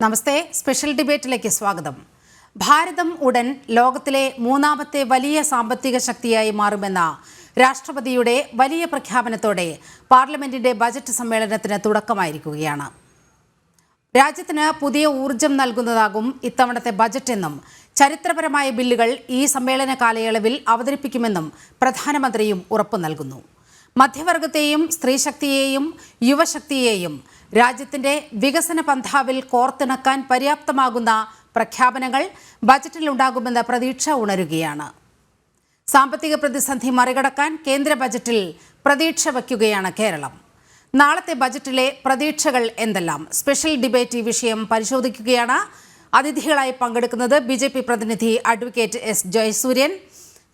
നമസ്തേ. Special ഡിബേറ്റിലേക്ക് സ്വാഗതം. ഭാരതം ഉടൻ ലോകത്തിലെ മൂന്നാമത്തെ വലിയ സാമ്പത്തിക ശക്തിയായി മാറുമെന്ന രാഷ്ട്രപതിയുടെ വലിയ പ്രഖ്യാപനത്തോടെ പാർലമെന്റിന്റെ ബജറ്റ് സമ്മേളനത്തിന് തുടക്കമായിരിക്കുകയാണ്. രാജ്യത്തിന് പുതിയ ഊർജം നൽകുന്നതാകും ഇത്തവണത്തെ ബജറ്റെന്നും ചരിത്രപരമായ ബില്ലുകൾ ഈ സമ്മേളന കാലയളവിൽ അവതരിപ്പിക്കുമെന്നും പ്രധാനമന്ത്രിയും ഉറപ്പു നൽകുന്നു. മധ്യവർഗത്തെയും സ്ത്രീശക്തിയെയും യുവശക്തിയെയും രാജ്യത്തിന്റെ വികസന പന്ഥാവിൽ കോർത്തിണക്കാൻ പര്യാപ്തമാകുന്ന പ്രഖ്യാപനങ്ങൾ ബജറ്റിലുണ്ടാകുമെന്ന പ്രതീക്ഷ ഉണരുകയാണ്. സാമ്പത്തിക പ്രതിസന്ധി മറികടക്കാൻ കേന്ദ്ര ബജറ്റിൽ പ്രതീക്ഷ വയ്ക്കുകയാണ് കേരളം. നാളത്തെ ബജറ്റിലെ പ്രതീക്ഷകൾ എന്തെല്ലാം? സ്പെഷ്യൽ ഡിബേറ്റ് ഈ വിഷയം പരിശോധിക്കുകയാണ്. അതിഥികളായി പങ്കെടുക്കുന്നത് BJP പ്രതിനിധി അഡ്വക്കേറ്റ് എസ് ജയസൂര്യൻ,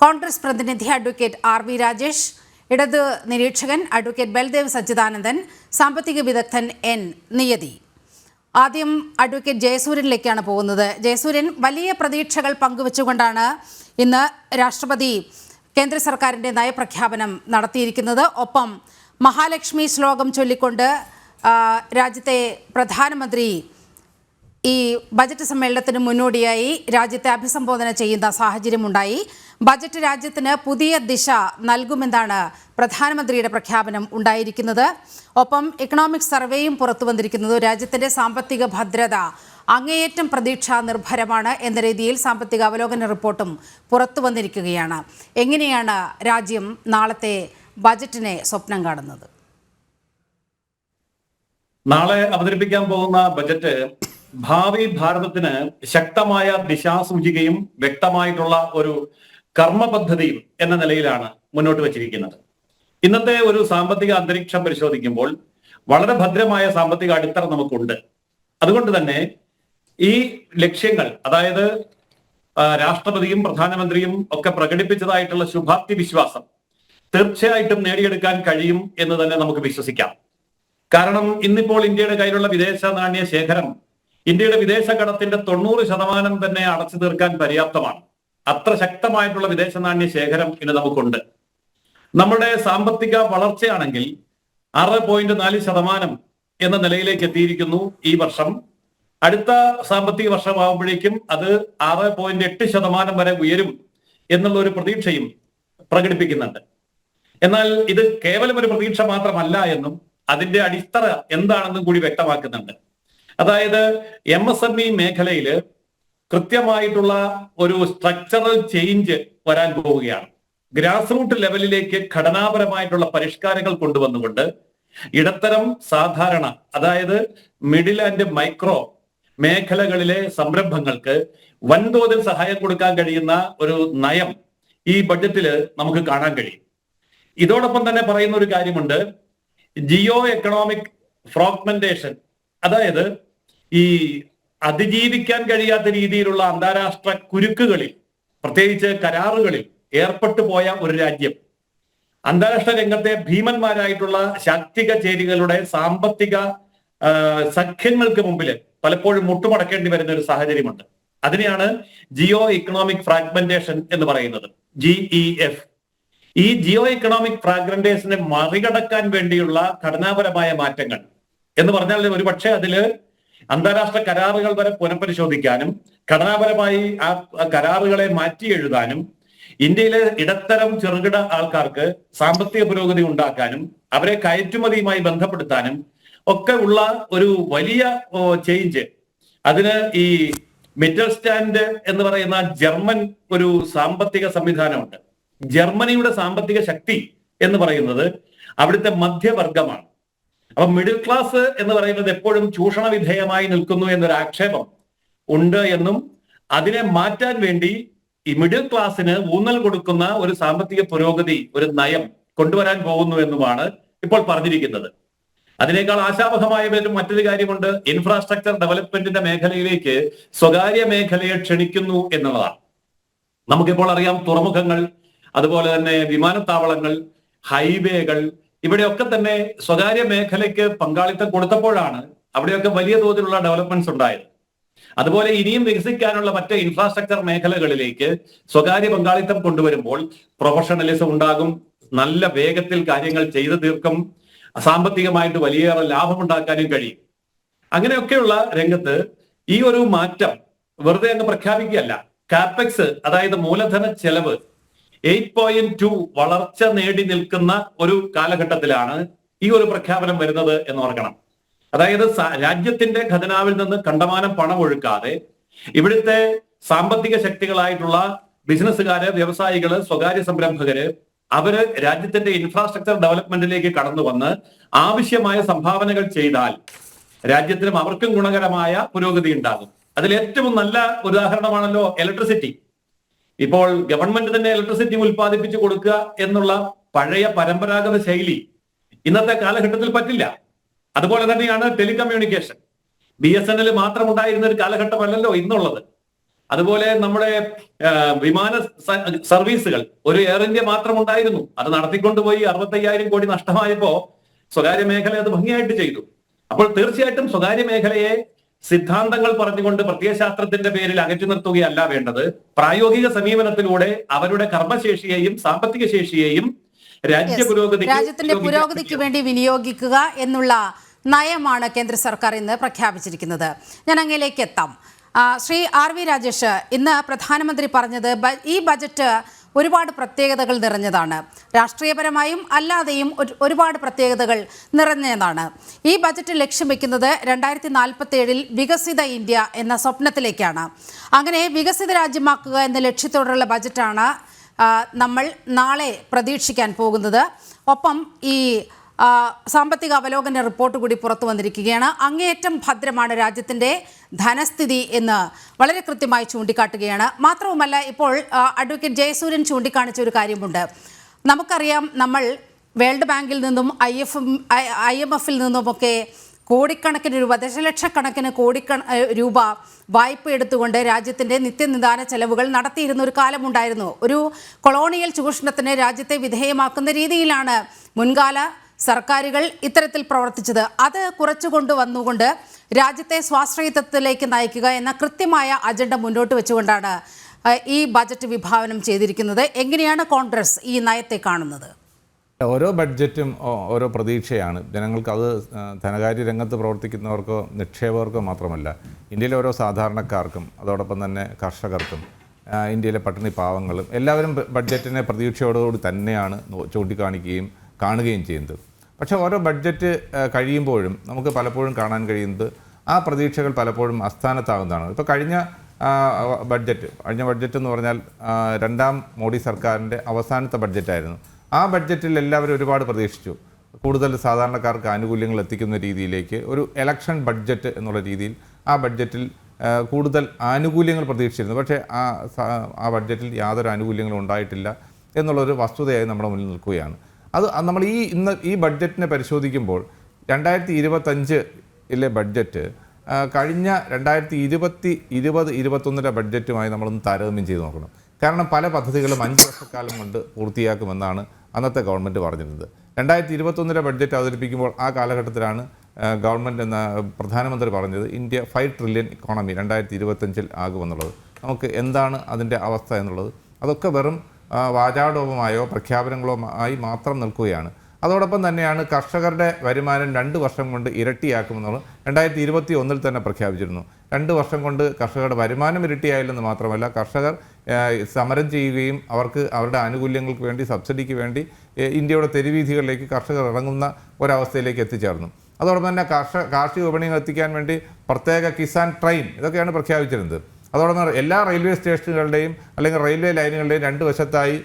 കോൺഗ്രസ് പ്രതിനിധി അഡ്വക്കേറ്റ് RV രാജേഷ്, ഇടത് നിരീക്ഷകൻ അഡ്വക്കേറ്റ് ബൽദേവ് സച്ചിദാനന്ദൻ, സാമ്പത്തിക വിദഗ്ധൻ N നിയതി. ആദ്യം അഡ്വക്കേറ്റ് ജയസൂര്യനിലേക്കാണ് പോകുന്നത്. ജയസൂര്യൻ, വലിയ പ്രതീക്ഷകൾ പങ്കുവച്ചുകൊണ്ടാണ് ഇന്ന് രാഷ്ട്രപതി കേന്ദ്ര സർക്കാരിൻ്റെ നയപ്രഖ്യാപനം നടത്തിയിരിക്കുന്നത്. ഒപ്പം മഹാലക്ഷ്മി ശ്ലോകം ചൊല്ലിക്കൊണ്ട് രാജ്യത്തെ പ്രധാനമന്ത്രി ഈ ബജറ്റ് സമ്മേളനത്തിന് മുന്നോടിയായി രാജ്യത്തെ അഭിസംബോധന ചെയ്യുന്ന സാഹചര്യമുണ്ടായി. ബജറ്റ് രാജ്യത്തിന് പുതിയ ദിശ നൽകുമെന്നാണ് പ്രധാനമന്ത്രിയുടെ പ്രഖ്യാപനം ഉണ്ടായിരിക്കുന്നത്. ഒപ്പം ഇക്കണോമിക് സർവേയും പുറത്തു വന്നിരിക്കുന്നത് രാജ്യത്തിൻ്റെ സാമ്പത്തിക ഭദ്രത അങ്ങേയറ്റം പ്രതീക്ഷാ നിർഭരമാണ് എന്ന രീതിയിൽ സാമ്പത്തിക അവലോകന റിപ്പോർട്ടും പുറത്തു വന്നിരിക്കുകയാണ്. എങ്ങനെയാണ് രാജ്യം നാളത്തെ ബജറ്റിനെ സ്വപ്നം കാണുന്നത്? നാളെ അവതരിപ്പിക്കാൻ പോകുന്ന ബജറ്റ് ഭാവി ഭാരതത്തിന് ശക്തമായ ദിശാസൂചികയും വ്യക്തമായിട്ടുള്ള ഒരു കർമ്മ പദ്ധതിയും എന്ന നിലയിലാണ് മുന്നോട്ട് വച്ചിരിക്കുന്നത്. ഇന്നത്തെ ഒരു സാമ്പത്തിക അന്തരീക്ഷം പരിശോധിക്കുമ്പോൾ വളരെ ഭദ്രമായ സാമ്പത്തിക അടിത്തറ നമുക്കുണ്ട്. അതുകൊണ്ട് തന്നെ ഈ ലക്ഷ്യങ്ങൾ, അതായത് രാഷ്ട്രപതിയും പ്രധാനമന്ത്രിയും ഒക്കെ പ്രകടിപ്പിച്ചതായിട്ടുള്ള ശുഭാപ്തി വിശ്വാസം തീർച്ചയായിട്ടും നേടിയെടുക്കാൻ കഴിയും എന്ന് തന്നെ നമുക്ക് വിശ്വസിക്കാം. കാരണം ഇന്നിപ്പോൾ ഇന്ത്യയുടെ കയ്യിലുള്ള വിദേശ നാണ്യ ശേഖരം ഇന്ത്യയുടെ വിദേശ കടത്തിന്റെ 90% തന്നെ അടച്ചു തീർക്കാൻ പര്യാപ്തമാണ്. അത്ര ശക്തമായിട്ടുള്ള വിദേശ നാണ്യ ശേഖരം ഇന്ന് നമുക്കുണ്ട്. നമ്മുടെ സാമ്പത്തിക വളർച്ചയാണെങ്കിൽ 6.4% എന്ന നിലയിലേക്ക് എത്തിയിരിക്കുന്നു ഈ വർഷം. അടുത്ത സാമ്പത്തിക വർഷമാകുമ്പോഴേക്കും അത് 6.8% വരെ ഉയരും എന്നുള്ള ഒരു പ്രതീക്ഷയും പ്രകടിപ്പിക്കുന്നുണ്ട്. എന്നാൽ ഇത് കേവലം ഒരു പ്രതീക്ഷ മാത്രമല്ല എന്നും അതിന്റെ അടിത്തറ എന്താണെന്നും കൂടി വ്യക്തമാക്കുന്നുണ്ട്. അതായത് MSME മേഖലയിൽ കൃത്യമായിട്ടുള്ള ഒരു സ്ട്രക്ചറൽ ചേഞ്ച് വരാൻ പോവുകയാണ്. ഗ്രാസ് റൂട്ട് ലെവലിലേക്ക് ഘടനാപരമായിട്ടുള്ള പരിഷ്കാരങ്ങൾ കൊണ്ടുവന്നുകൊണ്ട് ഇടത്തരം, സാധാരണ, അതായത് മിഡിൽ ആൻഡ് മൈക്രോ മേഖലകളിലെ സംരംഭങ്ങൾക്ക് വൻതോതിൽ സഹായം കൊടുക്കാൻ കഴിയുന്ന ഒരു നയം ഈ ബഡ്ജറ്റില് നമുക്ക് കാണാൻ കഴിയും. ഇതോടൊപ്പം തന്നെ പറയുന്ന ഒരു കാര്യമുണ്ട്, ജിയോ എക്കണോമിക് ഫ്രാഗ്മെന്റേഷൻ, അതായത് ഈ അതിജീവിക്കാൻ കഴിയാത്ത രീതിയിലുള്ള അന്താരാഷ്ട്ര കുരുക്കുകളിൽ, പ്രത്യേകിച്ച് കരാറുകളിൽ ഏർപ്പെട്ടു പോയ ഒരു രാജ്യം അന്താരാഷ്ട്ര രംഗത്തെ ഭീമന്മാരായിട്ടുള്ള ശാക്തിക ചേരികളുടെ സാമ്പത്തിക സഖ്യങ്ങൾക്ക് മുമ്പിൽ പലപ്പോഴും മുട്ടുമടക്കേണ്ടി വരുന്ന ഒരു സാഹചര്യമുണ്ട്. അതിനെയാണ് ജിയോ ഇക്കണോമിക് ഫ്രാഗ്മെന്റേഷൻ എന്ന് പറയുന്നത്, GEF. ഈ ജിയോ ഇക്കണോമിക് ഫ്രാഗ്മെന്റേഷനെ മറികടക്കാൻ വേണ്ടിയുള്ള ഘടനാപരമായ മാറ്റങ്ങൾ എന്ന് പറഞ്ഞാൽ ഒരുപക്ഷെ അതില് അന്താരാഷ്ട്ര കരാറുകൾ വരെ പുനഃപരിശോധിക്കാനും ഘടനാപരമായി ആ കരാറുകളെ മാറ്റി എഴുതാനും ഇന്ത്യയിലെ ഇടത്തരം ചെറുകിട ആൾക്കാർക്ക് സാമ്പത്തിക പുരോഗതി ഉണ്ടാക്കാനും അവരെ കയറ്റുമതിയുമായി ബന്ധപ്പെടുത്താനും ഒക്കെ ഉള്ള ഒരു വലിയ ചേഞ്ച്. അതിന് ഈ മിഡിൽ സ്റ്റാൻഡ് എന്ന് പറയുന്ന ജർമ്മൻ ഒരു സാമ്പത്തിക സംവിധാനമുണ്ട്. ജർമ്മനിയുടെ സാമ്പത്തിക ശക്തി എന്ന് പറയുന്നത് അവിടുത്തെ മധ്യവർഗമാണ്. അപ്പൊ മിഡിൽ ക്ലാസ് എന്ന് പറയുന്നത് എപ്പോഴും ചൂഷണ വിധേയമായി നിൽക്കുന്നു എന്നൊരു ആക്ഷേപം ഉണ്ട് എന്നും അതിനെ മാറ്റാൻ വേണ്ടി ഈ മിഡിൽ ക്ലാസ്സിന് ഊന്നൽ കൊടുക്കുന്ന ഒരു സാമ്പത്തിക പുരോഗതി, ഒരു നയം കൊണ്ടുവരാൻ പോകുന്നു എന്നുമാണ് ഇപ്പോൾ പറഞ്ഞിരിക്കുന്നത്. അതിനേക്കാൾ ആശാവഹമായ മറ്റൊരു കാര്യമുണ്ട്, ഇൻഫ്രാസ്ട്രക്ചർ ഡെവലപ്മെന്റിന്റെ മേഖലയിലേക്ക് സ്വകാര്യ മേഖലയെ ക്ഷണിക്കുന്നു എന്നുള്ളതാണ്. നമുക്കിപ്പോൾ അറിയാം, തുറമുഖങ്ങൾ, അതുപോലെ തന്നെ വിമാനത്താവളങ്ങൾ, ഹൈവേകൾ, ഇവിടെയൊക്കെ തന്നെ സ്വകാര്യ മേഖലയ്ക്ക് പങ്കാളിത്തം കൊടുത്തപ്പോഴാണ് അവിടെയൊക്കെ വലിയ തോതിലുള്ള ഡെവലപ്മെന്റ്സ് ഉണ്ടായത്. അതുപോലെ ഇനിയും വികസിക്കാനുള്ള മറ്റ് ഇൻഫ്രാസ്ട്രക്ചർ മേഖലകളിലേക്ക് സ്വകാര്യ പങ്കാളിത്തം കൊണ്ടുവരുമ്പോൾ പ്രൊഫഷണലിസം ഉണ്ടാകും, നല്ല വേഗത്തിൽ കാര്യങ്ങൾ ചെയ്തു തീർക്കും, സാമ്പത്തികമായിട്ട് വലിയേറെ ലാഭമുണ്ടാക്കാനും കഴിയും. അങ്ങനെയൊക്കെയുള്ള രംഗത്ത് ഈ ഒരു മാറ്റം വെറുതെ അങ്ങ് പ്രഖ്യാപിക്കുകയല്ല. കാപ്പെക്സ്, അതായത് മൂലധന ചെലവ് 8.2 വളർച്ച നേടി നിൽക്കുന്ന ഒരു കാലഘട്ടത്തിലാണ് ഈ ഒരു പ്രഖ്യാപനം വരുന്നത് എന്ന് ഓർക്കണം. അതായത് രാജ്യത്തിന്റെ ഖജനാവിൽ നിന്ന് കണ്ടമാനം പണം ഒഴുക്കാതെ ഇവിടുത്തെ സാമ്പത്തിക ശക്തികളായിട്ടുള്ള ബിസിനസ്സുകാര്, വ്യവസായികള്, സ്വകാര്യ സംരംഭകര് അവര് രാജ്യത്തിന്റെ ഇൻഫ്രാസ്ട്രക്ചർ ഡെവലപ്മെന്റിലേക്ക് കടന്നു വന്ന് ആവശ്യമായ സംഭാവനകൾ ചെയ്താൽ രാജ്യത്തിനും അവർക്കും ഗുണകരമായ പുരോഗതി ഉണ്ടാകും. അതിൽ ഏറ്റവും നല്ല ഉദാഹരണമാണല്ലോ ഇലക്ട്രിസിറ്റി. ഇപ്പോൾ ഗവൺമെന്റ് തന്നെ ഇലക്ട്രിസിറ്റി ഉൽപ്പാദിപ്പിച്ചു കൊടുക്കുക എന്നുള്ള പഴയ പരമ്പരാഗത ശൈലി ഇന്നത്തെ കാലഘട്ടത്തിൽ പറ്റില്ല. അതുപോലെ തന്നെയാണ് ടെലികമ്മ്യൂണിക്കേഷൻ. BSNL മാത്രം ഉണ്ടായിരുന്ന ഒരു കാലഘട്ടമല്ലല്ലോ ഇന്നുള്ളത്. അതുപോലെ നമ്മുടെ വിമാന സർവീസുകൾ ഒരു എയർ ഇന്ത്യ മാത്രം ഉണ്ടായിരുന്നു. അത് നടത്തിക്കൊണ്ടുപോയി 65,000 കോടി നഷ്ടമായപ്പോ സ്വകാര്യ മേഖല അത് ഭംഗിയായിട്ട് ചെയ്തു. അപ്പോൾ തീർച്ചയായിട്ടും സ്വകാര്യ മേഖലയെ സിദ്ധാന്തങ്ങൾ പറഞ്ഞുകൊണ്ട് പ്രത്യയശാസ്ത്രത്തിന്റെ പേരിൽ അകറ്റി നിർത്തുകയല്ല വേണ്ടത്. പ്രായോഗിക സമീപനത്തിലൂടെ അവരുടെ കർമ്മശേഷിയെയും സാമ്പത്തിക ശേഷിയെയും രാജ്യത്തിന്റെ പുരോഗതിക്ക് വേണ്ടി വിനിയോഗിക്കുക എന്നുള്ള നയമാണ് കേന്ദ്ര സർക്കാർ ഇന്ന് പ്രഖ്യാപിച്ചിരിക്കുന്നത്. ഞാൻ അങ്ങയിലേക്ക് എത്താം. ശ്രീ RV രാജേഷ്, ഇന്ന് പ്രധാനമന്ത്രി പറഞ്ഞത് ഈ ബജറ്റ് ഒരുപാട് പ്രത്യേകതകൾ നിറഞ്ഞതാണ്. രാഷ്ട്രീയപരമായും അല്ലാതെയും ഒരുപാട് പ്രത്യേകതകൾ നിറഞ്ഞതാണ്. ഈ ബജറ്റ് ലക്ഷ്യം വെക്കുന്നത് 2047 വികസിത ഇന്ത്യ എന്ന സ്വപ്നത്തിലേക്കാണ്. അങ്ങനെ വികസിത രാജ്യമാക്കുക എന്ന ലക്ഷ്യത്തോടുള്ള ബജറ്റാണ് നമ്മൾ നാളെ പ്രതീക്ഷിക്കാൻ പോകുന്നത്. ഒപ്പം ഈ സാമ്പത്തിക അവലോകന റിപ്പോർട്ട് കൂടി പുറത്തു വന്നിരിക്കുകയാണ്. അങ്ങേയറ്റം ഭദ്രമാണ് രാജ്യത്തിൻ്റെ ധനസ്ഥിതി എന്ന് വളരെ കൃത്യമായി ചൂണ്ടിക്കാട്ടുകയാണ്. മാത്രവുമല്ല, ഇപ്പോൾ അഡ്വക്കേറ്റ് ജയസൂര്യൻ ചൂണ്ടിക്കാണിച്ച ഒരു കാര്യമുണ്ട്. നമുക്കറിയാം, നമ്മൾ വേൾഡ് ബാങ്കിൽ നിന്നും IMF-ൽ നിന്നുമൊക്കെ കോടിക്കണക്കിന് രൂപ, ദശലക്ഷക്കണക്കിന് രൂപ വായ്പ എടുത്തുകൊണ്ട് രാജ്യത്തിൻ്റെ നിത്യനിദാന ചെലവുകൾ നടത്തിയിരുന്ന ഒരു കാലമുണ്ടായിരുന്നു. ഒരു കൊളോണിയൽ ചൂഷണത്തിന് രാജ്യത്തെ വിധേയമാക്കുന്ന രീതിയിലാണ് മുൻകാല സർക്കാരുകൾ ഇത്തരത്തിൽ പ്രവർത്തിച്ചത്. അത് കുറച്ചു കൊണ്ടുവന്നുകൊണ്ട് രാജ്യത്തെ സ്വാശ്രയത്വത്തിലേക്ക് നയിക്കുക എന്ന കൃത്യമായ അജണ്ട മുന്നോട്ട് വെച്ചുകൊണ്ടാണ് ഈ ബജറ്റ് വിഭാവനം ചെയ്തിരിക്കുന്നത്. എങ്ങനെയാണ് കോൺഗ്രസ് ഈ നയത്തെ കാണുന്നത്? ഓരോ ബഡ്ജറ്റും ഓരോ പ്രതീക്ഷയാണ്. ജനങ്ങൾക്ക് അത് ധനകാര്യ രംഗത്ത് പ്രവർത്തിക്കുന്നവർക്കോ നിക്ഷേപകർക്കോ മാത്രമല്ല, ഇന്ത്യയിലെ ഓരോ സാധാരണക്കാർക്കും അതോടൊപ്പം തന്നെ കർഷകർക്കും ഇന്ത്യയിലെ പട്ടിണി പാവങ്ങളും എല്ലാവരും ബഡ്ജറ്റിനെ പ്രതീക്ഷയോടുകൂടി തന്നെയാണ് ചൂണ്ടിക്കാണിക്കുകയും കാണുകയും ചെയ്യുന്നത്. പക്ഷേ ഓരോ ബഡ്ജറ്റ് കഴിയുമ്പോഴും നമുക്ക് പലപ്പോഴും കാണാൻ കഴിയുന്നത് ആ പ്രതീക്ഷകൾ പലപ്പോഴും അസ്ഥാനത്താകുന്നതാണ്. ഇപ്പോൾ കഴിഞ്ഞ ബഡ്ജറ്റ് എന്ന് പറഞ്ഞാൽ രണ്ടാം മോഡി സർക്കാരിൻ്റെ അവസാനത്തെ ബഡ്ജറ്റായിരുന്നു. ആ ബഡ്ജറ്റിൽ എല്ലാവരും ഒരുപാട് പ്രതീക്ഷിച്ചു. കൂടുതൽ സാധാരണക്കാർക്ക് ആനുകൂല്യങ്ങൾ എത്തിക്കുന്ന രീതിയിലേക്ക് ഒരു ഇലക്ഷൻ ബഡ്ജറ്റ് എന്നുള്ള രീതിയിൽ ആ ബഡ്ജറ്റിൽ കൂടുതൽ ആനുകൂല്യങ്ങൾ പ്രതീക്ഷിച്ചിരുന്നു. പക്ഷേ ആ ബഡ്ജറ്റിൽ യാതൊരു ആനുകൂല്യങ്ങളും ഉണ്ടായിട്ടില്ല എന്നുള്ളൊരു വസ്തുതയായി നമ്മുടെ മുന്നിൽ നിൽക്കുകയാണ്. അത് നമ്മൾ ഈ ബഡ്ജറ്റിനെ പരിശോധിക്കുമ്പോൾ 2025 ബഡ്ജറ്റ് കഴിഞ്ഞ 2020-21 ബഡ്ജറ്റുമായി നമ്മളൊന്ന് താരതമ്യം ചെയ്ത് നോക്കണം. കാരണം പല പദ്ധതികളും 5 വർഷക്കാലം കൊണ്ട് പൂർത്തിയാക്കുമെന്നാണ് അന്നത്തെ ഗവൺമെൻറ് പറഞ്ഞിരുന്നത്. 2021 ബഡ്ജറ്റ് അവതരിപ്പിക്കുമ്പോൾ ആ കാലഘട്ടത്തിലാണ് ഗവൺമെൻറ് എന്ന പ്രധാനമന്ത്രി പറഞ്ഞത് ഇന്ത്യ 5 ട്രില്യൺ ഇക്കോണമി 2025 ആകുമെന്നുള്ളത്. നമുക്ക് എന്താണ് അതിൻ്റെ അവസ്ഥ എന്നുള്ളത് അതൊക്കെ വെറും വാചാടോപമായോ പ്രഖ്യാപനങ്ങളോ ആയി മാത്രം നിൽക്കുകയാണ്. അതോടൊപ്പം തന്നെയാണ് കർഷകരുടെ വരുമാനം 2 വർഷം കൊണ്ട് ഇരട്ടിയാക്കുമെന്നുള്ളത് 2021 തന്നെ പ്രഖ്യാപിച്ചിരുന്നു. 2 വർഷം കൊണ്ട് കർഷകരുടെ വരുമാനം ഇരട്ടിയായില്ലെന്ന് മാത്രമല്ല, കർഷകർ സമരം ചെയ്യുകയും അവർക്ക് അവരുടെ ആനുകൂല്യങ്ങൾക്ക് വേണ്ടി, സബ്സിഡിക്ക് വേണ്ടി ഇന്ത്യയുടെ തെരുവീഥികളിലേക്ക് കർഷകർ ഇറങ്ങുന്ന ഒരവസ്ഥയിലേക്ക് എത്തിച്ചേർന്നു. അതോടൊപ്പം തന്നെ കാർഷിക വിപണികൾ എത്തിക്കാൻ വേണ്ടി പ്രത്യേക കിസാൻ ട്രെയിൻ ഇതൊക്കെയാണ് പ്രഖ്യാപിച്ചിരുന്നത്. അതോടൊപ്പം എല്ലാ റെയിൽവേ സ്റ്റേഷനുകളുടെയും അല്ലെങ്കിൽ റെയിൽവേ ലൈനുകളുടെയും 2 വശത്തായി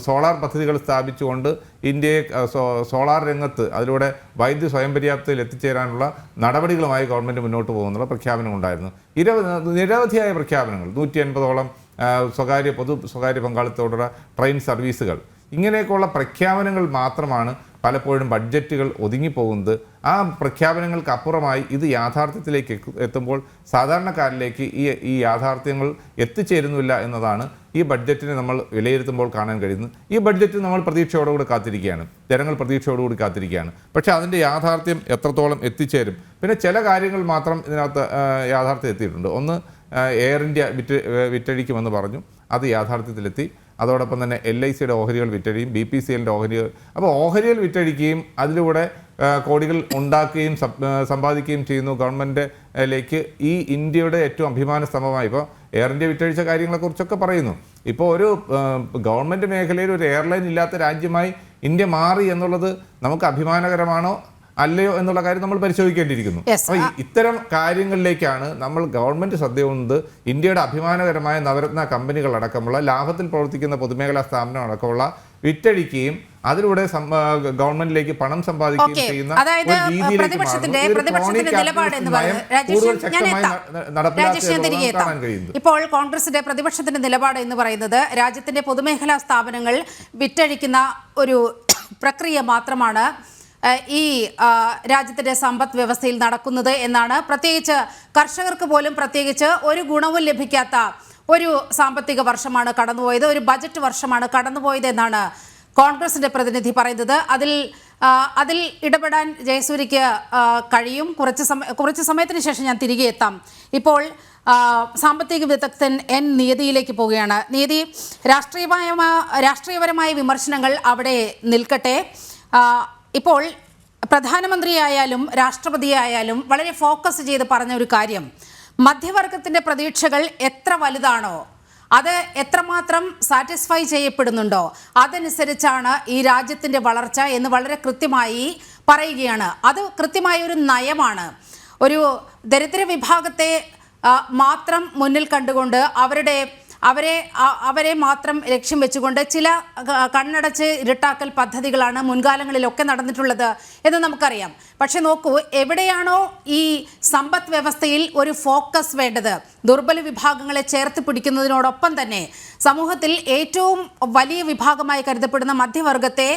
സോളാർ പദ്ധതികൾ സ്ഥാപിച്ചുകൊണ്ട് ഇന്ത്യയെ സോളാർ രംഗത്ത് അതിലൂടെ വൈദ്യുതി സ്വയം പര്യാപ്തതയിൽ എത്തിച്ചേരാനുള്ള നടപടികളുമായി ഗവൺമെൻറ് മുന്നോട്ട് പോകുന്നുള്ള പ്രഖ്യാപനമുണ്ടായിരുന്നു. നിരവധിയായ പ്രഖ്യാപനങ്ങൾ, 150ഓളം സ്വകാര്യ പങ്കാളിത്തത്തോടുള്ള ട്രെയിൻ സർവീസുകൾ, ഇങ്ങനെയൊക്കെയുള്ള പ്രഖ്യാപനങ്ങൾ മാത്രമാണ് പലപ്പോഴും ബഡ്ജറ്റുകൾ ഒതുങ്ങിപ്പോകുന്നത്. ആ പ്രഖ്യാപനങ്ങൾക്ക് അപ്പുറമായി ഇത് യാഥാർത്ഥ്യത്തിലേക്ക് എത്തുമ്പോൾ സാധാരണക്കാരിലേക്ക് ഈ യാഥാർത്ഥ്യങ്ങൾ എത്തിച്ചേരുന്നില്ല എന്നതാണ് ഈ ബഡ്ജറ്റിനെ നമ്മൾ വിലയിരുത്തുമ്പോൾ കാണാൻ കഴിയുന്നത്. ഈ ബഡ്ജറ്റ് നമ്മൾ പ്രതീക്ഷയോടുകൂടി കാത്തിരിക്കുകയാണ്, ജനങ്ങൾ പ്രതീക്ഷയോടുകൂടി കാത്തിരിക്കുകയാണ്. പക്ഷേ അതിൻ്റെ യാഥാർത്ഥ്യം എത്രത്തോളം എത്തിച്ചേരും? പിന്നെ ചില കാര്യങ്ങൾ മാത്രം ഇതിനകത്ത് യാഥാർത്ഥ്യം എത്തിയിട്ടുണ്ട്. ഒന്ന്, എയർ ഇന്ത്യ വിറ്റഴിക്കുമെന്ന് പറഞ്ഞു, അത് യാഥാർത്ഥ്യത്തിലെത്തി. അതോടൊപ്പം തന്നെ LICയുടെ ഓഹരികൾ വിറ്റഴിയും, BPCLൻ്റെ ഓഹരികൾ. അപ്പോൾ ഓഹരികൾ വിറ്റഴിക്കുകയും അതിലൂടെ കോടികൾ ഉണ്ടാക്കുകയും സമ്പാദിക്കുകയും ചെയ്യുന്നു ഗവൺമെൻറ്റിലേക്ക്. ഈ ഇന്ത്യയുടെ ഏറ്റവും അഭിമാന സ്തംഭമായി ഇപ്പോൾ എയർ ഇന്ത്യ വിറ്റഴിച്ച കാര്യങ്ങളെക്കുറിച്ചൊക്കെ പറയുന്നു. ഇപ്പോൾ ഒരു ഗവൺമെൻറ് മേഖലയിൽ ഒരു എയർലൈൻ ഇല്ലാത്ത രാജ്യമായി ഇന്ത്യ മാറി എന്നുള്ളത് നമുക്ക് അഭിമാനകരമാണോ അല്ലയോ എന്നുള്ള കാര്യം നമ്മൾ പരിശോധിക്കേണ്ടിയിരിക്കുന്നു. അപ്പോൾ ഇത്തരം കാര്യങ്ങളിലേക്കാണ് നമ്മൾ ഗവൺമെൻറ് ശ്രദ്ധയുന്നത്. ഇന്ത്യയുടെ അഭിമാനകരമായ നവരത്ന കമ്പനികളടക്കമുള്ള ലാഭത്തിൽ പ്രവർത്തിക്കുന്ന പൊതുമേഖലാ സ്ഥാപനം അടക്കമുള്ള വിറ്റഴിക്കുകയും അതിലൂടെ ഗവൺമെന്റിലേക്ക് പണം സമ്പാദിക്കുകയും ചെയ്യുന്ന ഇപ്പോൾ കോൺഗ്രസിന്റെ പ്രതിപക്ഷത്തിന്റെ നിലപാട് എന്ന് പറയുന്നത് രാജ്യത്തിന്റെ പൊതുമേഖലാ സ്ഥാപനങ്ങൾ വിറ്റഴിക്കുന്ന ഒരു പ്രക്രിയ മാത്രമാണ് ഈ രാജ്യത്തിന്റെ സമ്പദ് വ്യവസ്ഥയിൽ നടക്കുന്നത് എന്നാണ്. പ്രത്യേകിച്ച് കർഷകർക്ക് പോലും പ്രത്യേകിച്ച് ഒരു ഗുണവും ലഭിക്കാത്ത ഒരു സാമ്പത്തിക വർഷമാണ് കടന്നുപോയത്, ഒരു ബജറ്റ് വർഷമാണ് കടന്നുപോയത് എന്നാണ് കോൺഗ്രസിന്റെ പ്രതിനിധി പറയുന്നത്. അതിൽ ഇടപെടാൻ ജയസൂര്യക്ക് കഴിയും. കുറച്ച് സമയത്തിന് ശേഷം ഞാൻ തിരികെ എത്താം. ഇപ്പോൾ സാമ്പത്തിക വിദഗ്ധൻ നിയതിയിലേക്ക് പോവുകയാണ്. നിയതി, രാഷ്ട്രീയപരമായ വിമർശനങ്ങൾ അവിടെ നിൽക്കട്ടെ. ഇപ്പോൾ പ്രധാനമന്ത്രിയായാലും രാഷ്ട്രപതിയായാലും വളരെ ഫോക്കസ് ചെയ്ത് പറഞ്ഞ ഒരു കാര്യം, മധ്യവർഗത്തിൻ്റെ പ്രതീക്ഷകൾ എത്ര വലുതാണോ, അത് എത്രമാത്രം സാറ്റിസ്ഫൈ ചെയ്യപ്പെടുന്നുണ്ടോ അതനുസരിച്ചാണ് ഈ രാജ്യത്തിൻ്റെ വളർച്ച എന്ന് വളരെ കൃത്യമായി പറയുകയാണ്. അത് കൃത്യമായ ഒരു നയമാണ്. ഒരു ദരിദ്ര വിഭാഗത്തെ മാത്രം മുന്നിൽ കണ്ടുകൊണ്ട് അവരെ മാത്രം ലക്ഷ്യം വെച്ചുകൊണ്ട് ചില കണ്ണടച്ച് ഇരുട്ടാക്കൽ പദ്ധതികളാണ് മുൻകാലങ്ങളിലൊക്കെ നടന്നിട്ടുള്ളത് എന്ന് നമുക്കറിയാം. പക്ഷെ നോക്കൂ, എവിടെയാണോ ഈ സമ്പദ് വ്യവസ്ഥയിൽ ഒരു ഫോക്കസ് വേണ്ടത്, ദുർബല വിഭാഗങ്ങളെ ചേർത്ത് പിടിക്കുന്നതിനോടൊപ്പം തന്നെ സമൂഹത്തിൽ ഏറ്റവും വലിയ വിഭാഗമായി കരുതപ്പെടുന്ന മധ്യവർഗത്തെ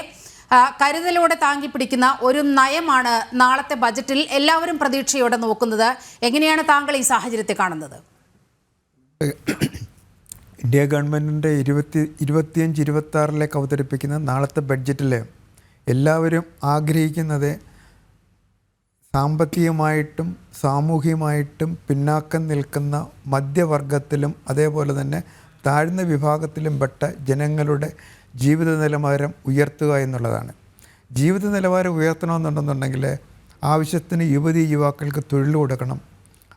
കരുതലോടെ താങ്ങി പിടിക്കുന്ന ഒരു നയമാണ് നാളത്തെ ബജറ്റിൽ എല്ലാവരും പ്രതീക്ഷയോടെ നോക്കുന്നത്. എങ്ങനെയാണ് താങ്കൾ ഈ സാഹചര്യത്തെ കാണുന്നത്? ഇന്ത്യ ഗവൺമെൻറ്റിൻ്റെ 2025-26 അവതരിപ്പിക്കുന്ന നാളത്തെ ബഡ്ജറ്റിൽ എല്ലാവരും ആഗ്രഹിക്കുന്നത് സാമ്പത്തികമായിട്ടും സാമൂഹികമായിട്ടും പിന്നാക്കം നിൽക്കുന്ന മധ്യവർഗത്തിലും അതേപോലെ തന്നെ താഴ്ന്ന വിഭാഗത്തിലും പെട്ട ജനങ്ങളുടെ ജീവിത നിലവാരം ഉയർത്തുക എന്നുള്ളതാണ്. ജീവിത നിലവാരം ഉയർത്തണമെന്നുണ്ടെന്നുണ്ടെങ്കിൽ ആവശ്യത്തിന് യുവക്കൾക്ക് തൊഴിൽ കൊടുക്കണം,